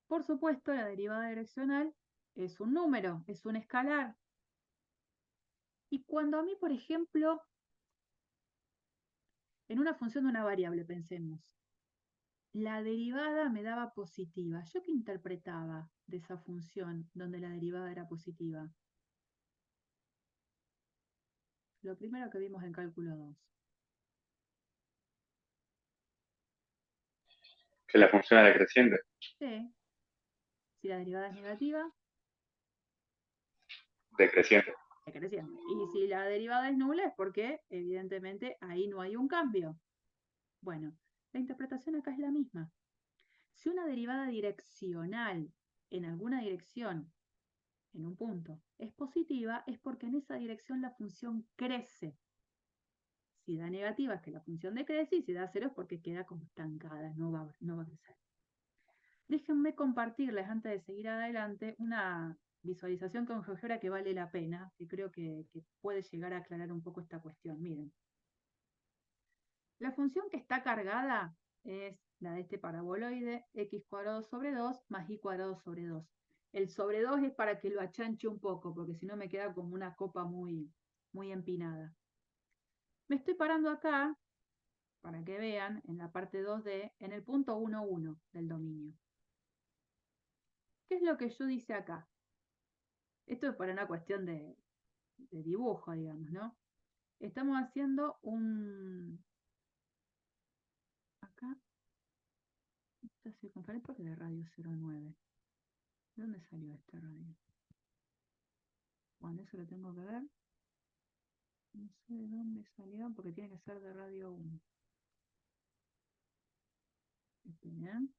Por supuesto, la derivada direccional es un número, es un escalar. Y cuando a mí, por ejemplo, en una función de una variable, pensemos, la derivada me daba positiva. ¿Yo qué interpretaba de esa función donde la derivada era positiva? Lo primero que vimos en cálculo 2. Que la función era decreciente. Sí. Si la derivada es negativa, Decreciente. decreciente. Y si la derivada es nula es porque, evidentemente, ahí no hay un cambio. Bueno, la interpretación acá es la misma. Si una derivada direccional en alguna dirección, en un punto, es positiva, es porque en esa dirección la función crece. Si da negativa es que la función decrece y si da cero es porque queda como estancada, no va a crecer. Déjenme compartirles antes de seguir adelante una visualización con GeoGebra que vale la pena, que creo que puede llegar a aclarar un poco esta cuestión. Miren, la función que está cargada es la de este paraboloide, x² sobre 2 más y² sobre 2. El sobre 2 es para que lo achanche un poco, porque si no me queda como una copa muy empinada. Me estoy parando acá, para que vean, en la parte 2D, en el punto 1, 1 del dominio. ¿Qué es lo que yo hice acá? Esto es para una cuestión de dibujo, digamos, ¿no? Estamos haciendo acá, esta circunferencia porque de radio 09. ¿De dónde salió este radio? Bueno, eso lo tengo que ver. No sé de dónde salió, porque tiene que ser de radio 1. Bien.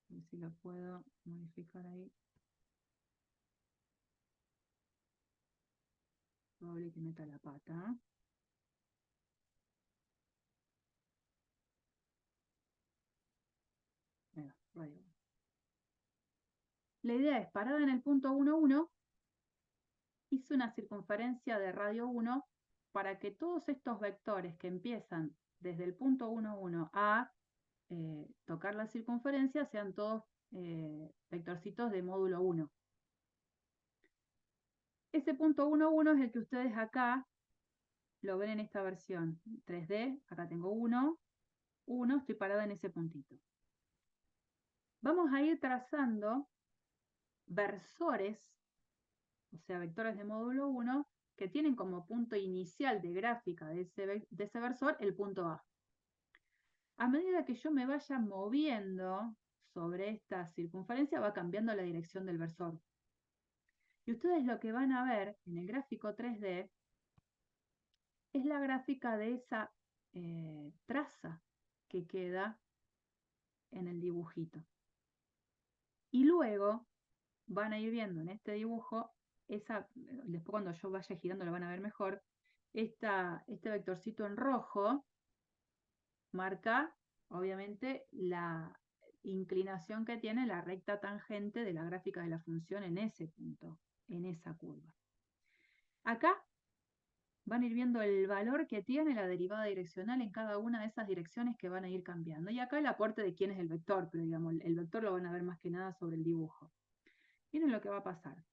A ver si lo puedo modificar ahí. Probable que meta la pata. Ahí va, radio 1. La idea es, parada en el punto 1, 1, hice una circunferencia de radio 1 para que todos estos vectores que empiezan desde el punto 1, 1 a tocar la circunferencia sean todos vectorcitos de módulo 1. Ese punto 1, 1 es el que ustedes acá lo ven en esta versión 3D. Acá tengo 1, 1, estoy parada en ese puntito. Vamos a ir trazando versores, o sea, vectores de módulo 1, que tienen como punto inicial de gráfica de ese versor el punto A. A medida que yo me vaya moviendo sobre esta circunferencia, va cambiando la dirección del versor. Y ustedes lo que van a ver en el gráfico 3D es la gráfica de esa traza que queda en el dibujito. Y luego van a ir viendo en este dibujo, después cuando yo vaya girando lo van a ver mejor, este vectorcito en rojo marca, obviamente, la inclinación que tiene la recta tangente de la gráfica de la función en ese punto, en esa curva. Acá van a ir viendo el valor que tiene la derivada direccional en cada una de esas direcciones que van a ir cambiando. Y acá el aporte de quién es el vector, pero digamos, el vector lo van a ver más que nada sobre el dibujo. Miren lo que va a pasar.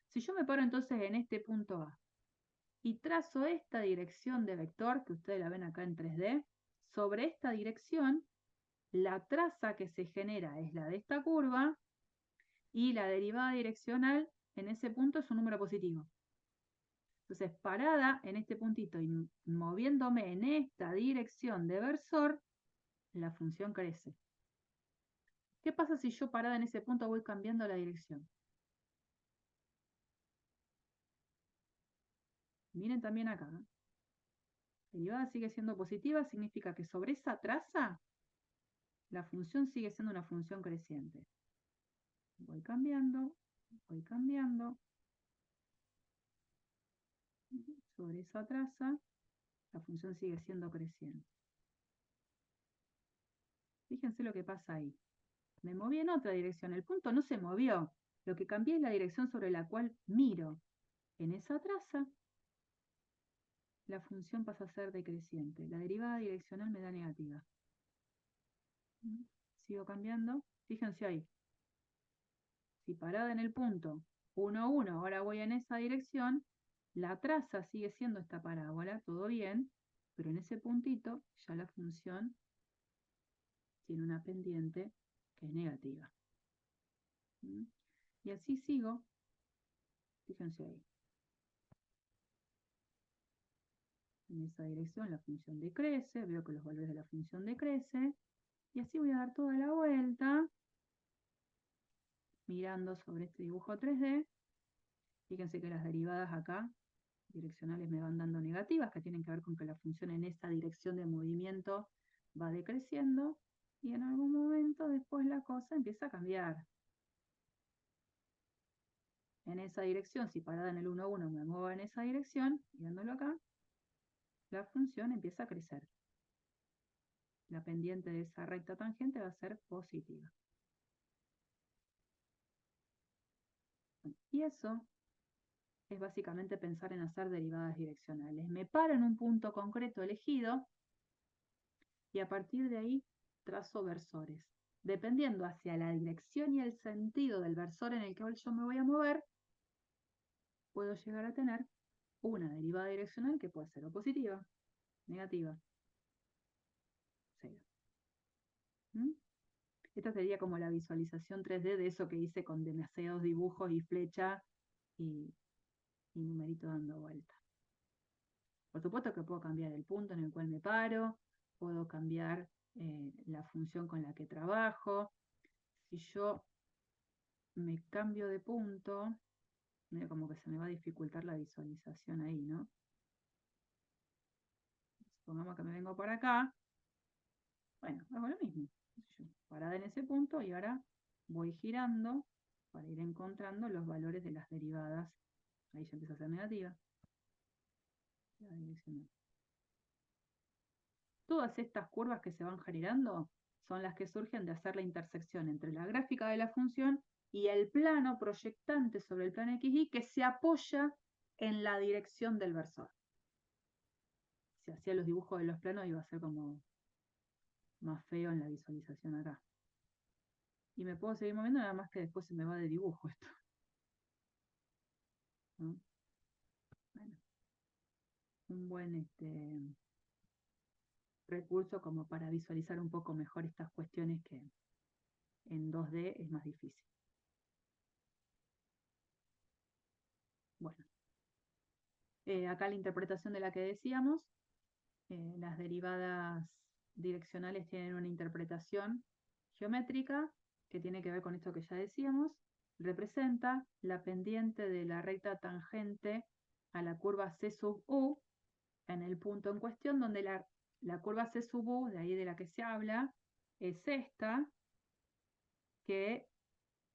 Si yo me paro entonces en este punto A y trazo esta dirección de vector, que ustedes la ven acá en 3D, sobre esta dirección, la traza que se genera es la de esta curva y la derivada direccional en ese punto es un número positivo. Entonces, parada en este puntito y moviéndome en esta dirección de versor, la función crece. ¿Qué pasa si yo parada en ese punto voy cambiando la dirección? Miren también acá. La derivada sigue siendo positiva, significa que sobre esa traza la función sigue siendo una función creciente. Voy cambiando, voy cambiando. Sobre esa traza la función sigue siendo creciente. Fíjense lo que pasa ahí. Me moví en otra dirección. El punto no se movió. Lo que cambié es la dirección sobre la cual miro. En esa traza, la función pasa a ser decreciente. La derivada direccional me da negativa. Sigo cambiando. Fíjense ahí. Si parada en el punto 1, 1, ahora voy en esa dirección, la traza sigue siendo esta parábola, todo bien, pero en ese puntito ya la función tiene una pendiente que es negativa. Y así sigo. Fíjense ahí. En esa dirección la función decrece, veo que los valores de la función decrecen, y así voy a dar toda la vuelta, mirando sobre este dibujo 3D. Fíjense que las derivadas acá, direccionales, me van dando negativas, que tienen que ver con que la función en esa dirección de movimiento va decreciendo, y en algún momento después la cosa empieza a cambiar. En esa dirección, si parada en el 1, 1 me muevo en esa dirección, mirándolo acá, la función empieza a crecer. La pendiente de esa recta tangente va a ser positiva. Y eso es básicamente pensar en hacer derivadas direccionales. Me paro en un punto concreto elegido y a partir de ahí trazo versores. Dependiendo hacia la dirección y el sentido del versor en el que yo me voy a mover, puedo llegar a tener una derivada direccional que puede ser o positiva, negativa, cero. Esta sería como la visualización 3D de eso que hice con demasiados dibujos y flecha y numerito dando vuelta. Por supuesto que puedo cambiar el punto en el cual me paro, puedo cambiar la función con la que trabajo. Si yo me cambio de punto, medio como que se me va a dificultar la visualización ahí, ¿no? Supongamos que me vengo por acá. Bueno, hago lo mismo. Parada en ese punto y ahora voy girando para ir encontrando los valores de las derivadas. Ahí ya empieza a ser negativa. La direccional. Todas estas curvas que se van generando son las que surgen de hacer la intersección entre la gráfica de la función y el plano proyectante sobre el plano XY que se apoya en la dirección del versor. Si hacía los dibujos de los planos iba a ser como más feo en la visualización acá. Y me puedo seguir moviendo, nada más que después se me va de dibujo esto. ¿No? Bueno, un buen recurso como para visualizar un poco mejor estas cuestiones que en 2D es más difícil. Bueno, acá la interpretación de la que decíamos, las derivadas direccionales tienen una interpretación geométrica que tiene que ver con esto que ya decíamos. Representa la pendiente de la recta tangente a la curva C sub U en el punto en cuestión, donde la curva C sub U, de ahí de la que se habla, es esta, que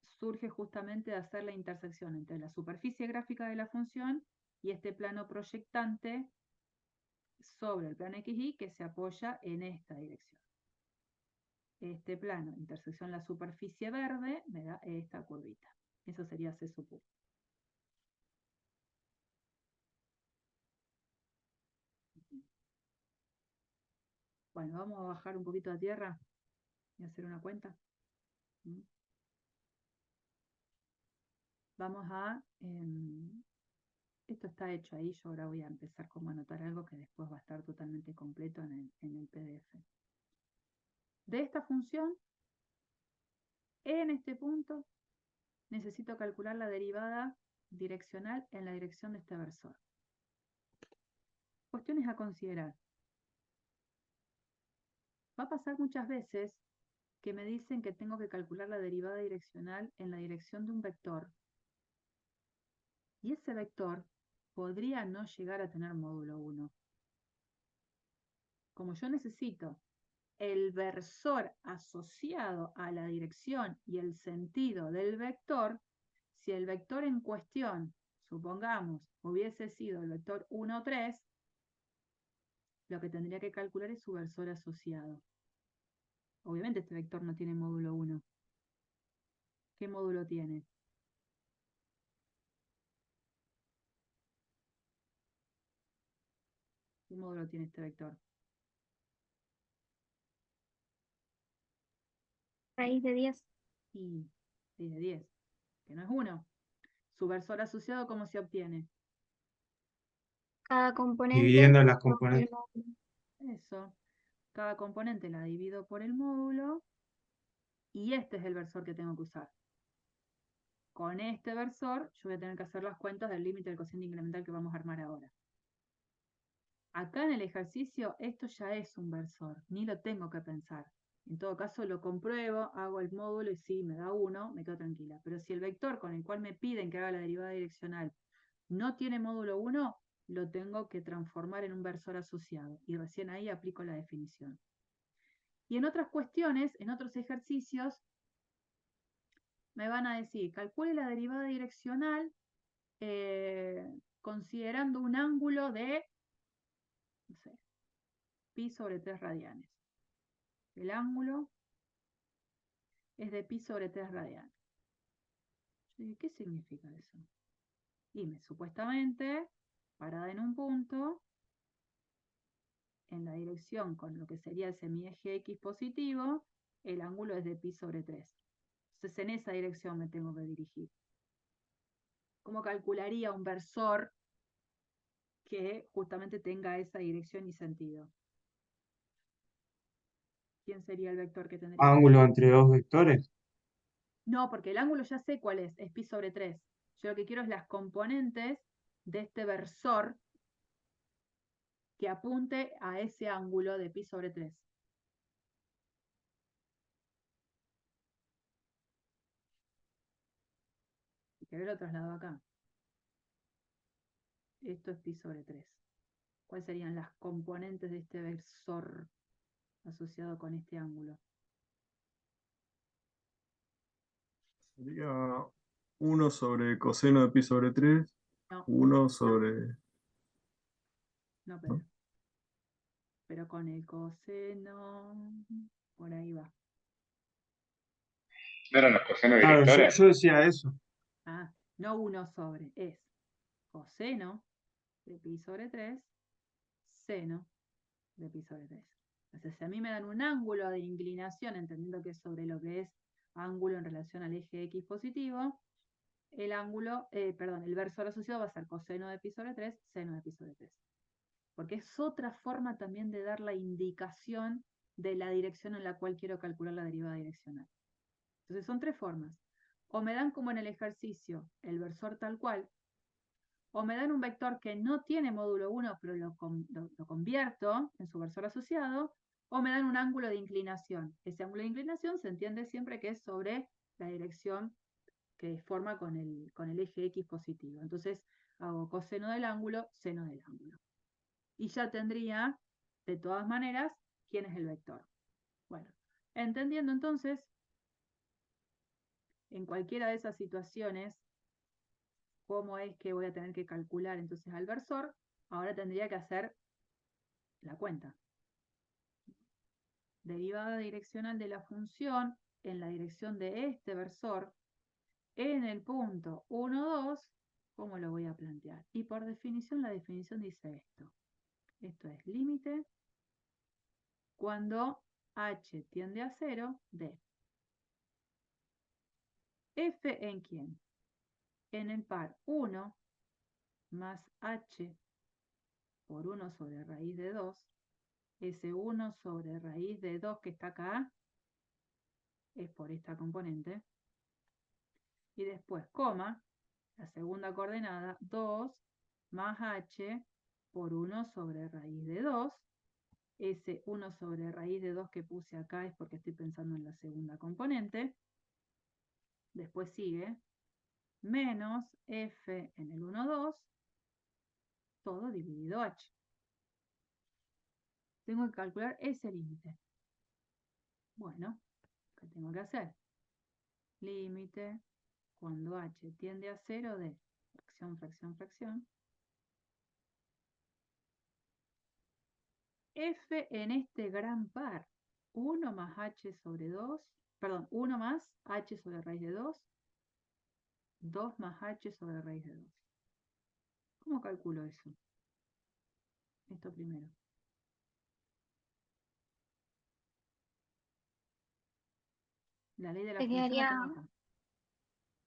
surge justamente de hacer la intersección entre la superficie gráfica de la función y este plano proyectante sobre el plano XY que se apoya en esta dirección. Este plano, intersección la superficie verde, me da esta curvita. Eso sería C sub U. Bueno, vamos a bajar un poquito a tierra y hacer una cuenta. Vamos a... esto está hecho ahí, yo ahora voy a empezar como a anotar algo que después va a estar totalmente completo en el PDF. De esta función, en este punto, necesito calcular la derivada direccional en la dirección de este versor. Cuestiones a considerar. Va a pasar muchas veces que me dicen que tengo que calcular la derivada direccional en la dirección de un vector. Y ese vector podría no llegar a tener módulo 1. Como yo necesito el versor asociado a la dirección y el sentido del vector, si el vector en cuestión, supongamos, hubiese sido el vector 1, 3, lo que tendría que calcular es su versor asociado. Obviamente este vector no tiene módulo 1. ¿Qué módulo tiene? ¿Qué módulo tiene este vector? Raíz de 10. Y 10 de 10, que no es 1. Su versor asociado, ¿cómo se obtiene? Cada componente. Dividiendo las por el componentes. módulo. Eso. Cada componente la divido por el módulo y este es el versor que tengo que usar. Con este versor yo voy a tener que hacer las cuentas del límite del cociente incremental que vamos a armar ahora. Acá en el ejercicio esto ya es un versor, ni lo tengo que pensar. En todo caso lo compruebo, hago el módulo y sí, me da 1, me quedo tranquila. Pero si el vector con el cual me piden que haga la derivada direccional no tiene módulo 1, lo tengo que transformar en un versor asociado. Y recién ahí aplico la definición. Y en otras cuestiones, en otros ejercicios, me van a decir, calcule la derivada direccional considerando un ángulo de, no sé, pi sobre 3 radianes. El ángulo es de pi sobre 3 radianes. Yo digo, ¿qué significa eso? Y supuestamente, parada en un punto, en la dirección con lo que sería el semieje X positivo, el ángulo es de pi sobre 3. Entonces en esa dirección me tengo que dirigir. ¿Cómo calcularía un versor que justamente tenga esa dirección y sentido? ¿Quién sería el vector que tendría? Ángulo entre dos vectores. No, porque el ángulo ya sé cuál es pi sobre 3. Yo lo que quiero es las componentes de este versor que apunte a ese ángulo de pi sobre 3. Si querés lo traslado acá. Esto es pi sobre 3. ¿Cuáles serían las componentes de este versor asociado con este ángulo? Sería 1 sobre coseno de pi sobre 3, No, 1 sobre... no, ¿no? pero con el coseno, por ahí va. ¿No eran los cosenos Claro, directores? yo decía eso. Ah, no 1 sobre, es coseno de pi sobre 3, seno de pi sobre 3. Entonces, si a mí me dan un ángulo de inclinación, entendiendo que es sobre lo que es ángulo en relación al eje X positivo, el ángulo, el versor asociado va a ser coseno de pi sobre 3, seno de pi sobre 3. Porque es otra forma también de dar la indicación de la dirección en la cual quiero calcular la derivada direccional. Entonces son tres formas. O me dan como en el ejercicio el versor tal cual, O me dan un vector que no tiene módulo 1, pero lo convierto en su versor asociado, o me dan un ángulo de inclinación. Ese ángulo de inclinación se entiende siempre que es sobre la dirección que forma con el eje X positivo. Entonces hago coseno del ángulo, seno del ángulo. Y ya tendría, de todas maneras, quién es el vector. Bueno, entendiendo entonces, en cualquiera de esas situaciones, cómo es que voy a tener que calcular entonces al versor, ahora tendría que hacer la cuenta. Derivada direccional de la función en la dirección de este versor en el punto 1, 2, ¿cómo lo voy a plantear? Y por definición, la definición dice esto. Esto es límite cuando h tiende a 0 de f en quién? En el par 1 más h por 1 sobre raíz de 2, ese 1 sobre raíz de 2 que está acá, es por esta componente, y después coma, la segunda coordenada, 2 más h por 1 sobre raíz de 2, ese 1 sobre raíz de 2 que puse acá es porque estoy pensando en la segunda componente, después sigue, menos f en el 1, 2, todo dividido h. Tengo que calcular ese límite. Bueno, ¿qué tengo que hacer? Límite cuando h tiende a 0 de fracción, fracción, fracción. F en este gran par, 1 más h sobre 2, perdón, 1 más h sobre raíz de 2, 2 más h sobre raíz de 2. ¿Cómo calculo eso? Esto primero. La ley de la Te función la quedaría, tengo acá.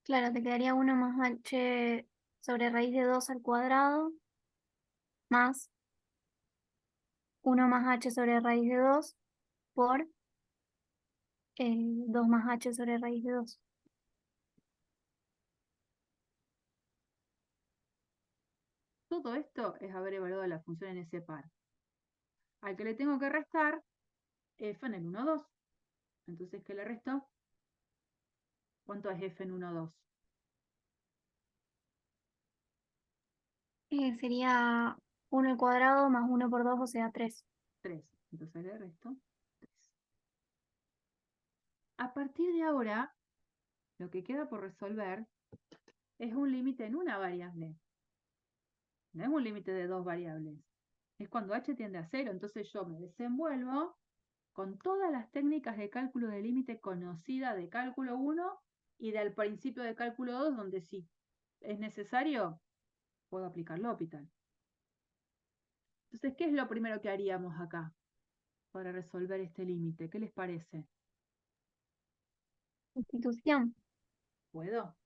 claro, te quedaría 1 más h sobre raíz de 2 al cuadrado, más 1 más h sobre raíz de 2 por 2 más h sobre raíz de 2. Todo esto es haber evaluado la función en ese par. Al que le tengo que restar f en el 1, 2. Entonces, ¿qué le resto? ¿Cuánto es f en 1, 2? Sería 1 al cuadrado más 1 por 2, o sea, 3. 3. Entonces le resto 3. A partir de ahora, lo que queda por resolver es un límite en una variable. No es un límite de dos variables. Es cuando h tiende a 0. Entonces yo me desenvuelvo con todas las técnicas de cálculo de límite conocida de cálculo 1 y del principio de cálculo 2, donde si es necesario, puedo aplicar L'Hopital. Entonces, ¿qué es lo primero que haríamos acá para resolver este límite? ¿Qué les parece? Sustitución. ¿Puedo?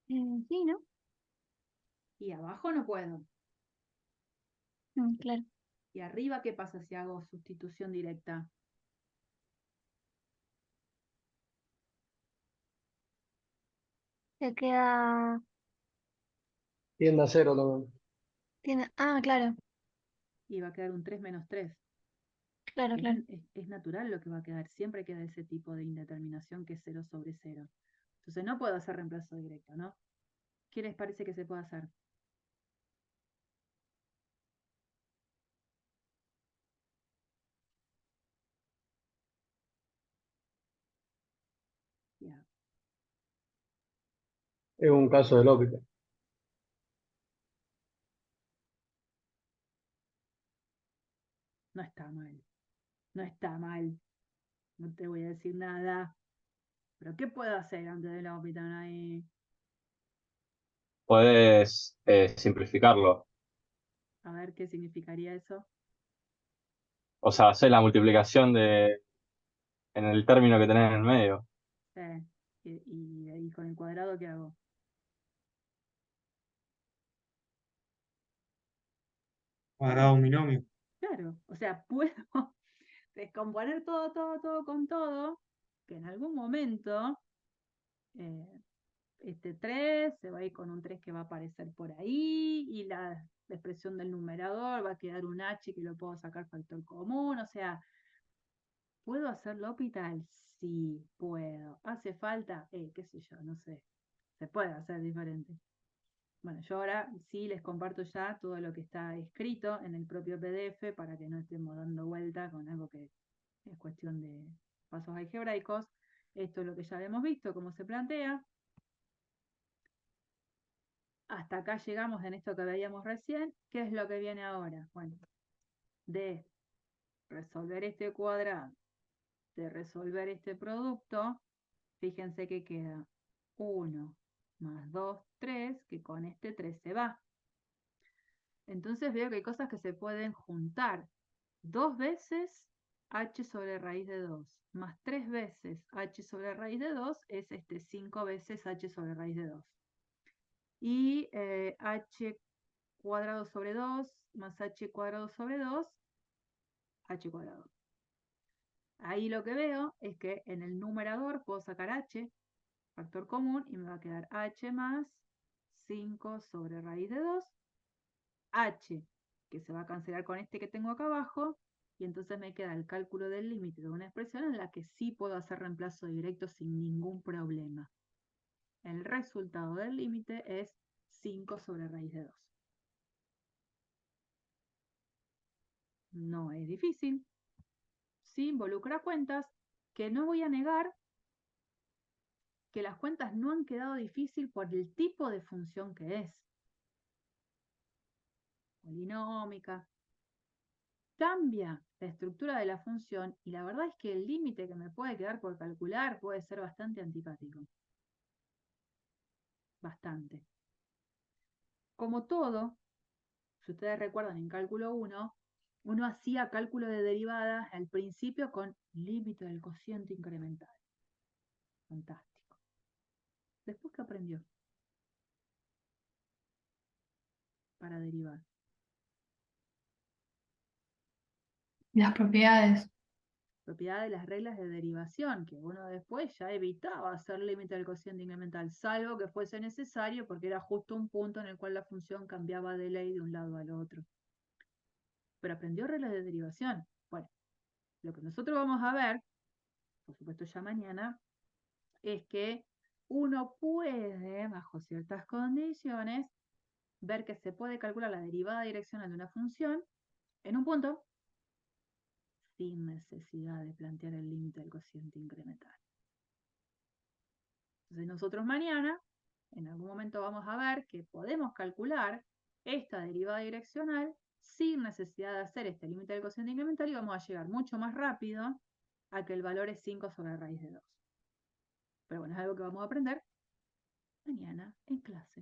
Sí, ¿no? Y abajo no puedo. Claro. ¿Y arriba qué pasa si hago sustitución directa? Te queda... Tiende a 0 también. claro, Y va a quedar un 3 menos 3. claro, claro. Es natural lo que va a quedar. Siempre queda ese tipo de indeterminación que es 0 sobre 0. Entonces no puedo hacer reemplazo directo, ¿no? ¿Qué les parece que se puede hacer? Ya. Es un caso de lógica. No está mal. No está mal. No te voy a decir nada. ¿Pero qué puedo hacer antes de la hospital ahí? Puedes simplificarlo. A ver qué significaría eso. O sea, hacer la multiplicación en el término que tenés en el medio. Sí. Y con el cuadrado, ¿qué hago? Cuadrado un binomio. Claro. O sea, puedo descomponer todo con todo, que en algún momento este 3 se va a ir con un 3 que va a aparecer por ahí, y la expresión del numerador va a quedar un h que lo puedo sacar factor común. O sea, ¿puedo hacer L'Hopital? Sí, puedo. ¿Hace falta? Qué sé yo, no sé. Se puede hacer diferente. Bueno, yo ahora sí les comparto ya todo lo que está escrito en el propio PDF para que no estemos dando vuelta con algo que es cuestión de pasos algebraicos. Esto es lo que ya hemos visto, cómo se plantea. Hasta acá llegamos en esto que veíamos recién. ¿Qué es lo que viene ahora? Bueno, de resolver este cuadrado, de resolver este producto, fíjense que queda 1 más 2, 3, que con este 3 se va. Entonces veo que hay cosas que se pueden juntar. 2 veces h sobre raíz de 2, más 3 veces h sobre raíz de 2 es 5 veces h sobre raíz de 2. Y h cuadrado sobre 2 más h cuadrado sobre 2, h cuadrado. Ahí lo que veo es que en el numerador puedo sacar h, factor común, y me va a quedar h más 5 sobre raíz de 2, h, que se va a cancelar con este que tengo acá abajo, y entonces me queda el cálculo del límite de una expresión en la que sí puedo hacer reemplazo directo sin ningún problema. El resultado del límite es 5 sobre raíz de 2. No es difícil. Sí involucra cuentas, que no voy a negar que las cuentas no han quedado difícil por el tipo de función que es. Polinómica. Cambia la estructura de la función y la verdad es que el límite que me puede quedar por calcular puede ser bastante antipático. Bastante. Como todo, si ustedes recuerdan en cálculo 1, uno hacía cálculo de derivadas al principio con límite del cociente incremental. Fantástico. Después, ¿qué aprendió? Para derivar. Las propiedades. Propiedad de las reglas de derivación, que uno después ya evitaba hacer límite del cociente incremental, salvo que fuese necesario porque era justo un punto en el cual la función cambiaba de ley de un lado al otro. Pero aprendió reglas de derivación. Bueno, lo que nosotros vamos a ver, por supuesto ya mañana, es que uno puede, bajo ciertas condiciones, ver que se puede calcular la derivada direccional de una función en un punto sin necesidad de plantear el límite del cociente incremental. Entonces nosotros mañana, en algún momento vamos a ver que podemos calcular esta derivada direccional sin necesidad de hacer este límite del cociente incremental y vamos a llegar mucho más rápido a que el valor es 5 sobre raíz de 2. Pero bueno, es algo que vamos a aprender mañana en clase.